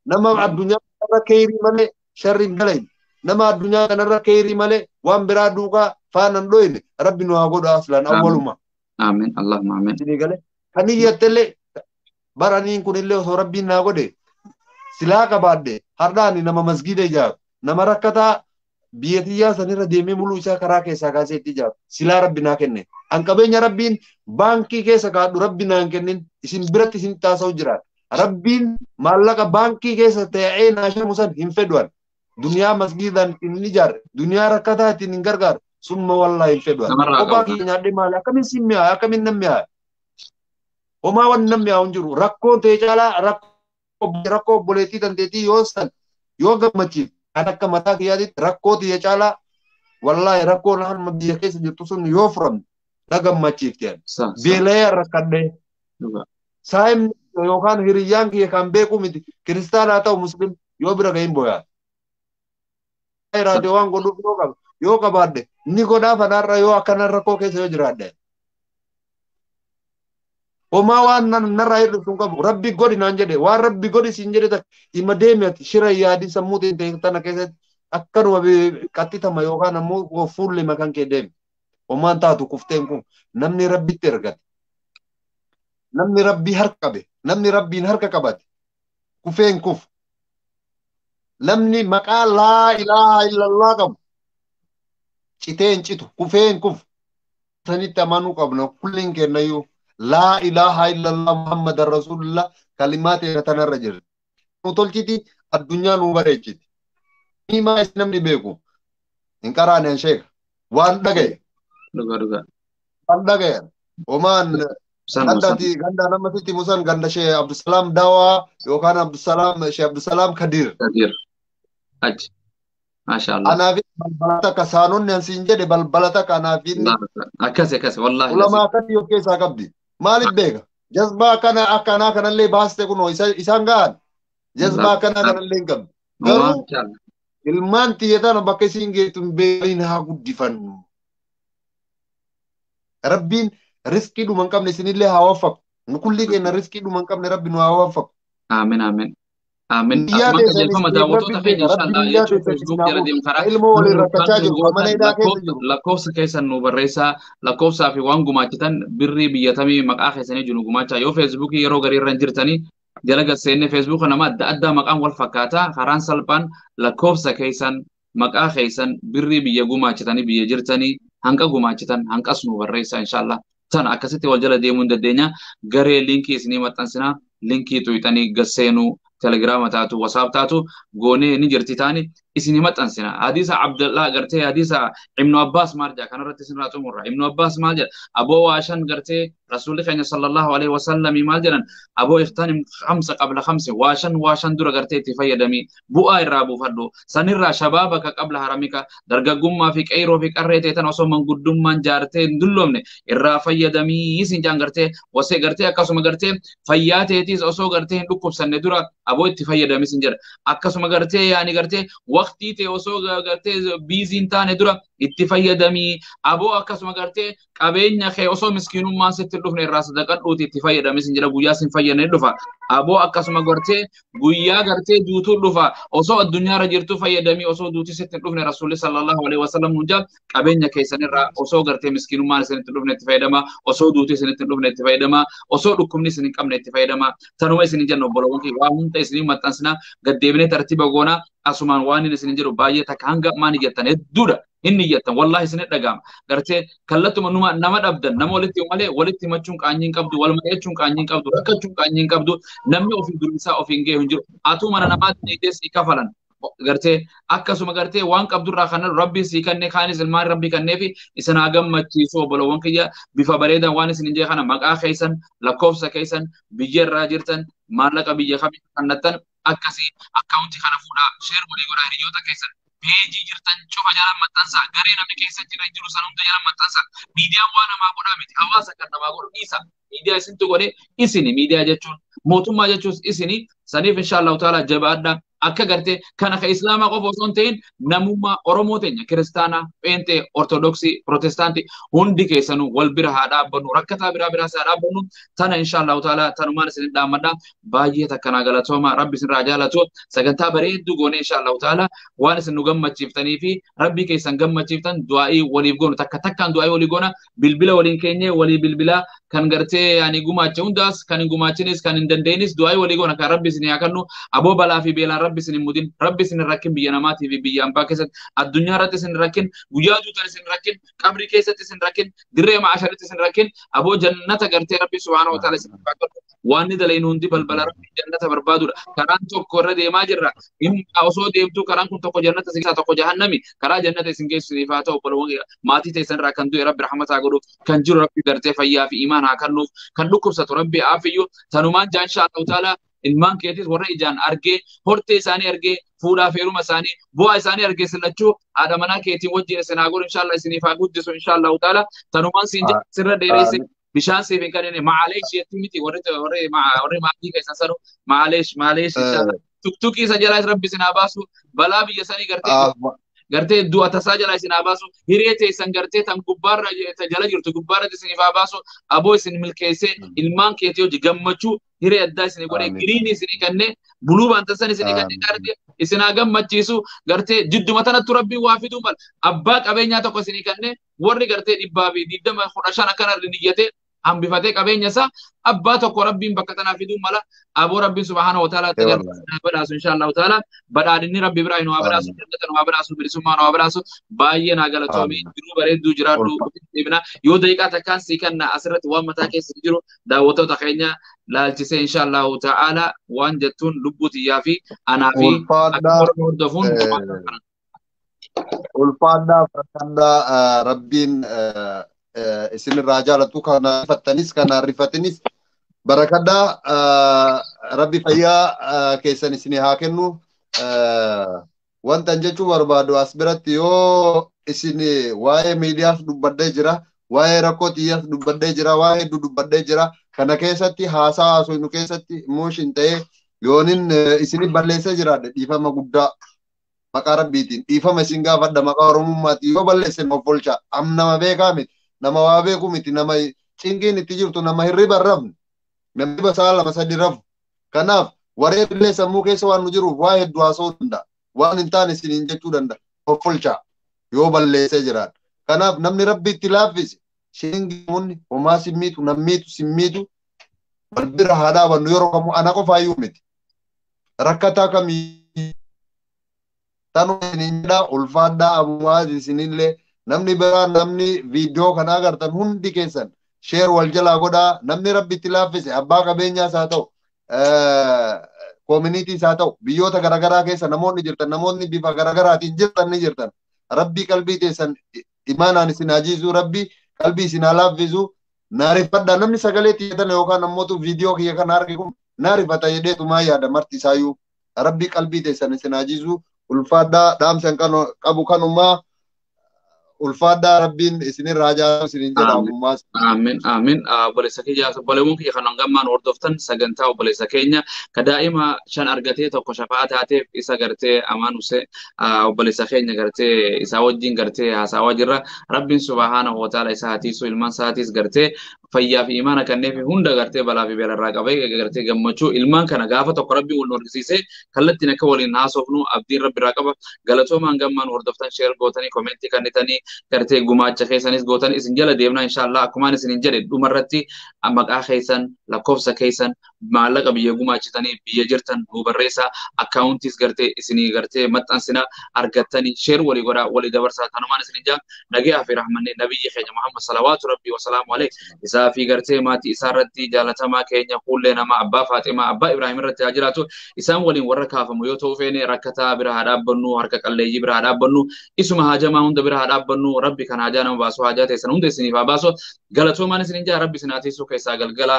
Nama addunyaa kanarra keerii malee sharri hin dalagne. Nama addunyaa kanarra keerii malee waan biraa duukaa faanan dhoyne Rabbi nu haa godhu aslan awwaluma. Amiin. Allahumma amiin. Kan iyyattellee baraniin kunillee osoo Rabbiin naa godhe silaa qabaadde har'aani nama masgiida ijaaru nama rakkataa biyyatiyyaa sanirra deemee muluu isaa karaa keessaa kaasee itti ijaaru silaa Rabbi naa kenne. An qabeenya Rabbiin baankii keessa kaadhu Rabbi naa hin kennin isin biratti isin taasa'u jiraata. Rabbiin maallaqa baankii keessa ta'ee naashamu san hin fedhuan. Duniyaa masgiidaan ittiin ijaarre duniyaa rakkataa ittiin hin gargaaru summa wallaa hin fedhuan. Kophaa keenya adde maali akkamiin sin mi'aa akkamiin nam mi'aa. Homaa waan nam mi'aa hin jiru rakkoon ta'e caalaa rakkoo obboleettii dandeettii yoo san yoo gammachiif kan akka mataa kiyyaatitti rakkoo ta'e caalaa wallaahi rakkoon hamma biyya keessa jirtu sun yoo furamne na gammachiifte. Beela'ee rakkadhee. Saayimni yookaan hiriyyaan kiyya kan beeku miti kiristaanaa ta'u muslim yoo bira gahin boyaa. Raadiyoo waan godhuuf yoo qabaadde ni godhaa fanaarra yoo akkana rakkoo keessa yoo jiraadde. Homaa waan narraa hir'isu hin qabu rabbi godhi naan jedhe waan rabbi godhi siin jedhe ima deemati shira yaadii sammuu ta'e tana keessatti akkanuma qaxxitama yookaan ammoo fuulli makan kee deemi. Homaan taatu kufteen kun namni rabbitti ergate. Namni rabbii harka qabe namni rabbiin harka qabate kufeen kufu. Namni maqaa laa ilaaha illallah qabu citeen citu kufeen kufu. Sanitti amanuu qabna kulliin kennayyuu laa ilaaha illallah muhammadan rasulullah kalimaa ta'e tanarra jirti. Nu tolchiti addunyaa nu bareechiti. Himaa is namni beeku hin qaraane sheeka waan dhagaye. Waan dhagaye homaan ganda namatti musan ganda Sheikh Abdussalam Dawa yookaan Sheikh Abdussalam Kadir. Achi. Mashallah. Anaaf balbalata ka saanonni ansiin jedhe balbalata ka anaaf inni. Akkas wallahi. Ulama akkasii of keessaa qabdi. Maaliif beeka? Jazbaa kana akkanaa kanallee baaste kunoo isaan gahan. Jazbaa akkanaa kanallee hin qabdi. Garuu ilmaan xiyyeetaan bakka isiin geettu hin beekne haa guddifannu. Rabbiin riskii dhuma hin qabne isinillee haa waffaku. Nu kulli keenya riskii dhuma hin qabne Rabbi nu haa waffaku. Amiin. Amin. Qajeelfama daawwattoota keenya inshallah jechuun Facebook jala deemu karaa ilmoo waliin rakkachaa jiru mana hidhaa keessa jiru. Lakkoofsa keessan nu barreessaa lakkoofsaa fi waan gumaachitan birrii biyyatamii maqaa keessanii jiru gumaachaa yoo Facebook yeroo garii irra jirtanii jala gaseenne Facebook nama adda maqaan wal fakkaataa karaan salphaan lakkoofsa keessan maqaa keessan birrii biyya gumaachitanii biyya jirtanii hanqa gumaachitan hanqas nu barreessaa inshallah. Tan akkasitti wal jala deemuu hin dandeenya garee linkii isinii maxxansinaa linkii tuyxanii gaseenuu Telegram taatu WhatsApp taatu goonee ni jirti taani isini maxxansina hadisa Abdullah gartee hadisa Ibn Abbas marja kan irratti isin raatu murra Ibn Abbas marja Abu Washan gartee Rasulullah keenya sallallahu alaihi wasallam marjan Abu iftanim khamsa qabla khamsi washan dura gartee itti fayyadami bu'aa irraa buufadhu sanirraa shababaka qabla haramika dargaggummaa fi qeyroo fi qarreetee tan osoo manguddummaan jaartee dulloomne irraa fayyadamii isin jaan gartee wasee gartee akkasuma gartee fayyaateetis osoo gartee hin dhukkubsanne dura Abu itti fayyadami isin jedha akkasuma gartee yaani gartee waqtii ta'e osoo gartee biiziin taane dura itti fayyadamii Abu akkasuma gartee qabeenya kee osoo miskiinummaan sitti dhufne irraa sadaqadhuuti itti fayyadami isin jedha guyyaa sin fayyadne dhufa aboo akkasuma gartee guyyaa gartee duutuu dhufa osoo addunyaarra jirtu fayyadamii osoo duutii sitti dhufne rasuulli sallallahu alaihi wasallam hunja qabeenya keessanirraa osoo gartee miskiinummaan isinitti dhufne itti fayyadama osoo duutii isinitti dhufne itti fayyadama osoo dhukkubni isin hin qabne itti fayyadama tanuma isin jenna obboloowwan kee waa hunda isin maxxansina gaddeebinee tartiiba goona asumaan waan isin jedhu baay'ee takka hanga maani jettan hedduudha inni jettan wallahi isin dhagama gartee kallattuma nama dhabdan nama walitti himachuun qaanyiin qabdu wal mari'achuun qaanyiin qabdu rakkachuun qaanyiin qabdu namni ofii durbisaa ofiin ga'e hin jiru atuu mana namaatti dhiitee sii kafalan gartee akkasuma gartee waan qabdurraa kanan rabbiin sii kennee kaanis ilmaan rabbii kennee fi isin haa gammachiisu obboloowwan kiyya bifa bareedaan waan isin jee kana maqaa keessan lakkoofsa keessan biyya irraa jirtan maallaqa biyya kamii kannattan akkasii akkaawuntii kana fuudhaa sheer walii godhaa hiriyoota keessan peejii jirtan cufa jala maxxansaa garee namni keessa jiru san hunda jala maxxansaa miidiyaan waa namaa godhaa miti hawaasa kan namaa godhu dhiisa miidiyaa isintu godhe isini miidiyaa jechuun mootummaa jechuun isini saniif inshaallahu taala jabaadhaa akka gartee kana ka islaamaa qofa osoo hin ta'in namummaa oromoo teenya kiristaanaa pheenxee ortodoksii protestaantii hundi keessanuu wal bira haa dhaabbannu rakkataa biraas haa dhaabbannu tana inshaallahu taala tanumaan isin dhaammadha baay'ee takkanaa galatooma rabbi isin raa jaalatu sagantaa bareedduu goone inshaallahu taala waan isin nu gammachiiftanii fi rabbi keessan gammachiiftan du'aa'ii waliif goonu takkaan du'aa'ii walii goona bilbila waliin keenye walii bilbilaa kan gartee ani gumaacha hundaas kan hin gumaachinis kan hin dandeenyis du'aa'ii walii goona kan rabbi isin haa kennu aboo balaa fi beelaan rabbi isin mudin rabbi isin rakkin biyya namaatii fi biyya ambaa keessatti addunyaa irratti isin rakkin guyyaa duutan isin rakkin qabrii keessatti isin rakkin dirree maasharitti isin rakkin aboo jannata gartee rabbi subhaanahu wa ta'ala isin barbaadu waan ni dalaynu hundi balbala rabbi jannata barbaadudha karaan tokko irra deemaa jirra osoo deemtu karaan kun tokko jannata isin keessaa tokko jahannami karaa jannata isin geessiniif haa ta'u obboloowwan maatii teessan irraa kan du'e rabbi rahmataa godhuuf kan jiru rabbi gartee fayyaa fi imaan haa kennuuf kan dhukkubsatu rabbi aafiyyuu tanumaan jaa inshaallahu ta'ala ilmaan keetis warra ijaan argee hortee isaanii argee fuudhaa fi heeruma isaanii bu'aa isaanii argee sillachuu haadha manaa keetiin wajjin isin haa godhu inshaallah isiniif haa guddisu inshaallahu ta'ala tanumaan sirra dheereesse bishaan siif hin kanneen maaleesh jetti miti warri maatii keessan sanu maaleesh inshaallah tuktukii isa jalaa rabbi isin haa baasu balaa biyya sanii gartee du'a tasaa jalaa isin haa baasu hiree teessan gartee tan gubbaarra jala jirtu gubbaarra isiniif haa baasu aboo isin milkeessee ilmaan keetii hojii gammachuu hiree addaa isin godhee giriinii isin kennee buluu baantasan isin kennee gartee isin haa gammachiisu gartee jidduma tanattu rabbiin waa fiduu mal abbaa qabeenyaa tokko isin kennee warri gartee 115 akkana niyyatee hambifatee qabeenya isaa abbaa tokko rabbiin bakka tanaa fiduu mala aboo rabbiin subhaanahu wa ta'ala tajaajila badhaasu inshaallahu ta'ala badhaadhinni rabbi biraa nu haa badhaasu jannata nu haa badhaasu bilisummaa nu haa badhaasu baay'ee naa galatoomii jiruu bareedduu jiraadhu deebina yoo daqiiqaa takkaan sii kenna asirratti waan mataa keessa jiru daawwattoota keenya laalchisee inshaallahu ta'ala waan jettuun lubbuu xiyyaa fi anaa fi akka hordofuun ulfaadhaa rabbiin isin irraa jaalatu kana rifattanis kana rifatinis barakadhaa rabbi fayyaa keessan isin haa kennu wanta jechuu barbaadu as biratti yoo isin waa'ee miidiyaas dubbadhee jira waa'ee rakkoo xiyyaas dubbadhee jira waa'ee hedduu dubbadhee jira kana keessatti haasaa haasofnu keessatti mooshin ta'ee yoonin isin balleessee jiraadha dhiifama guddaa maqaa rabbiitiin dhiifama isin gaafadha maqaa oromummaatti yoo balleesse of oolcha nama beekaa miti nama waa beeku miti nama cinqiin itti jirtu nama hirriba rafne namni basaa lama sadi rafu kanaaf waree illee sammuu keessa waan nu jiruuf waa hedduu haasa'uu danda'a waan hin taane isiniin jechuu danda'a of oolcha yoo balleessee jiraadha kanaaf namni rabbi itti laaffise shingi munni homaa simmiitu nammiitu simmiitu wal bira haa dhaabannu yeroo kamuu ana qofaayyuu miti rakkataa kamii tanuu isiniin jedhaa ulfaadhaa abumaas isinillee namni biraa namni viidiyoo kana agartan hundi keessan sheer wal jalaa godhaa namni rabbi itti laaffise abbaa qabeenyaas haa ta'u koominiitiis haa ta'u biyyoota garaagaraa keessa namoonni jirtan namoonni bifa garaagaraatiin jirtan ni jirtan rabbii qalbii teessan imaanaan isin hajiisuu rabbii qalbii isin haa laaffisu naarifadhaa namni sagalee xiyyeetan yookaan ammootu viidiyoo kiyya kana arge kun naarifata jedheetu maa yaada marti isaayyuu rabbii qalbii teessan isin hajiisuu ulfaadhaa dhaamsan qabu kanumaa ulfaadhaa rabbiin isinirraa raajaa isinin jedha ummaas. Aamin aamin obboleessa kiyya obboleewwan kiyya kan hangammaan hordoftan sagantaa obboleessa keenya ka daa'ima shan argatee tokko shafaa taateef isa gartee amaanuse obboleessa keenya gartee isaa wajjin gartee haasawaa jirra rabbiin subhaanahu wa ta'ala isa hatiisu ilmaan saatis gartee fayyaa fi imaana kanneen hunda gartee balaa fi beelarraa qabee gartee gammachuu ilmaan kana gaafa tokko rabbiin wal horsiisee kallattiin akka waliin haasofnu abdiin rabbi irraa qaba galatooma hangammaan hordoftan sheer gootanii komentii kannitanii gartee gumaacha keessanis gootanii isin jala deemna inshallah akkumaan isin jedhe dhumarratti maqaa keessan lakkoofsa keessan maallaqa biyya gumaachitanii biyya jirtan nu barreessa akkaawuntiis gartee isinii gartee maxxansina argattanii sheer walii godhaa walii dabarsaa tanumaan isin jaa nagaa fi rahmanni nabiyyi keenya Muhammad salawaatu rabbi wa salaamu alayhi isaa fi gartee maatii isaa irratti jaalatamaa keenya fuullee nama abbaa Faaximaa abbaa Ibraahim irratti haa jiraatu isaan waliin warra kaafamu yoo ta'u feene rakkataa bira haa dhaabbannu harka qalleeyyii bira haa dhaabbannu isuma haajamaa hunda bira haa dhaabbannu rabbi kan haajaa nama baasu haajaa teessan hunda isiniif haa baasu galatoomaan isin jaa rabbi isin hatiisu keessaa galgala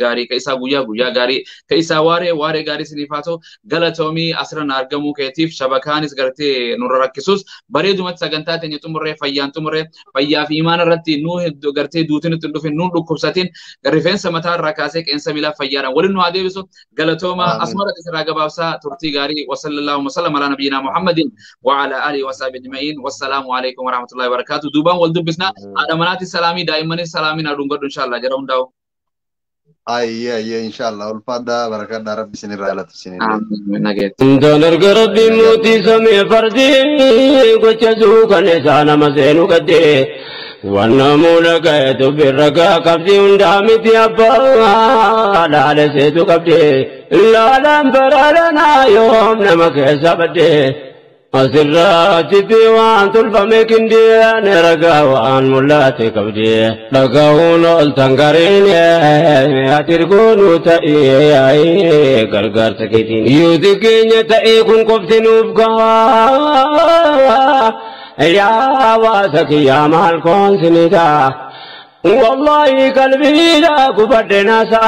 gaarii keessaa guyyaa gaarii keessaa waaree gaarii isiniif haa ta'u galatoomii asirra argamuu keetiif shabakaanis gartee nurra rakkisus bareedumatti sagantaa teenya xumurree fayyaan xumurree fayyaa fi imaana irratti nu gartee duutiin itti dhufin nu dhukkubsatiin rifeensa mataa irraa kaasee qeensa miilaa fayyaadhaan waliin nu haa deebisu galatooma asmara isirraa gabaabsaa turtii gaarii wa sallallahu wa sallam ala nabiyyina Muhammadin wa ala alihi wa sahbihi ajma'in wassalamu alaikum wa rahmatullahi wa barakatuh duubaan wal dubbisna haadha manaati salaamii daa'immanis salaamiin haa dhungadhu inshallah jara hundaa'u ayya inshallah ulfaadhaa barakadhaa rabbi isinirraa jaalatu isinirraa aamin nageet Dolarga rabbi mootii samii fardii gocha suukan isaa nama seenu gaddee wanna muula gaheetu birragaa qabdi hundaa miti abbaa laala seetu qabdee laalaan baraaranaa yoom nama keessa baddee asirraatitti waan tulfame kindeen ragaa waan mul'ate qabdee dhagahuun ol tangariin atirgoonu ta'ee gargaarsa keetiin yuuti keenya ta'ee kun qofti nuuf gahaa yaa waasa kiyyaa maal koonsinita wallahi qalbiidha gubadde naasa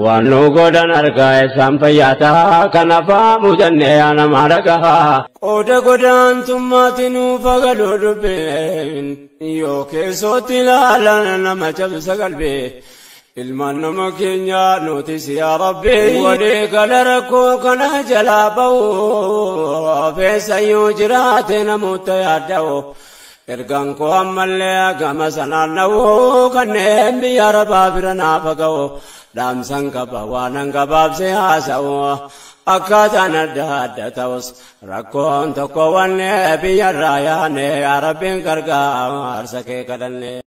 waan nu godhan argaa isaan fayyaataa kanafaamu jennee yaa nama dhagahaa qooda godaantummaatti nuuf agaluu dubbeen yoo keessootti ilaalan nama cabsa qalbee ilmaan nama keenya nutis yaa rabbi walii gala rakkoo kana jalaa ba'u feessa yoo jiraate namoota yaadda'u ergaan koo ammallee gama sanaan na'u kanneen biyya arabaa bira naafa ga'u dhaamsan qaba waanan gabaabsee haasa'u akkaataan adda ta'us rakkoon tokko wanne biyyarraa yaane yaa rabbiin gargaarsa kee kadhanne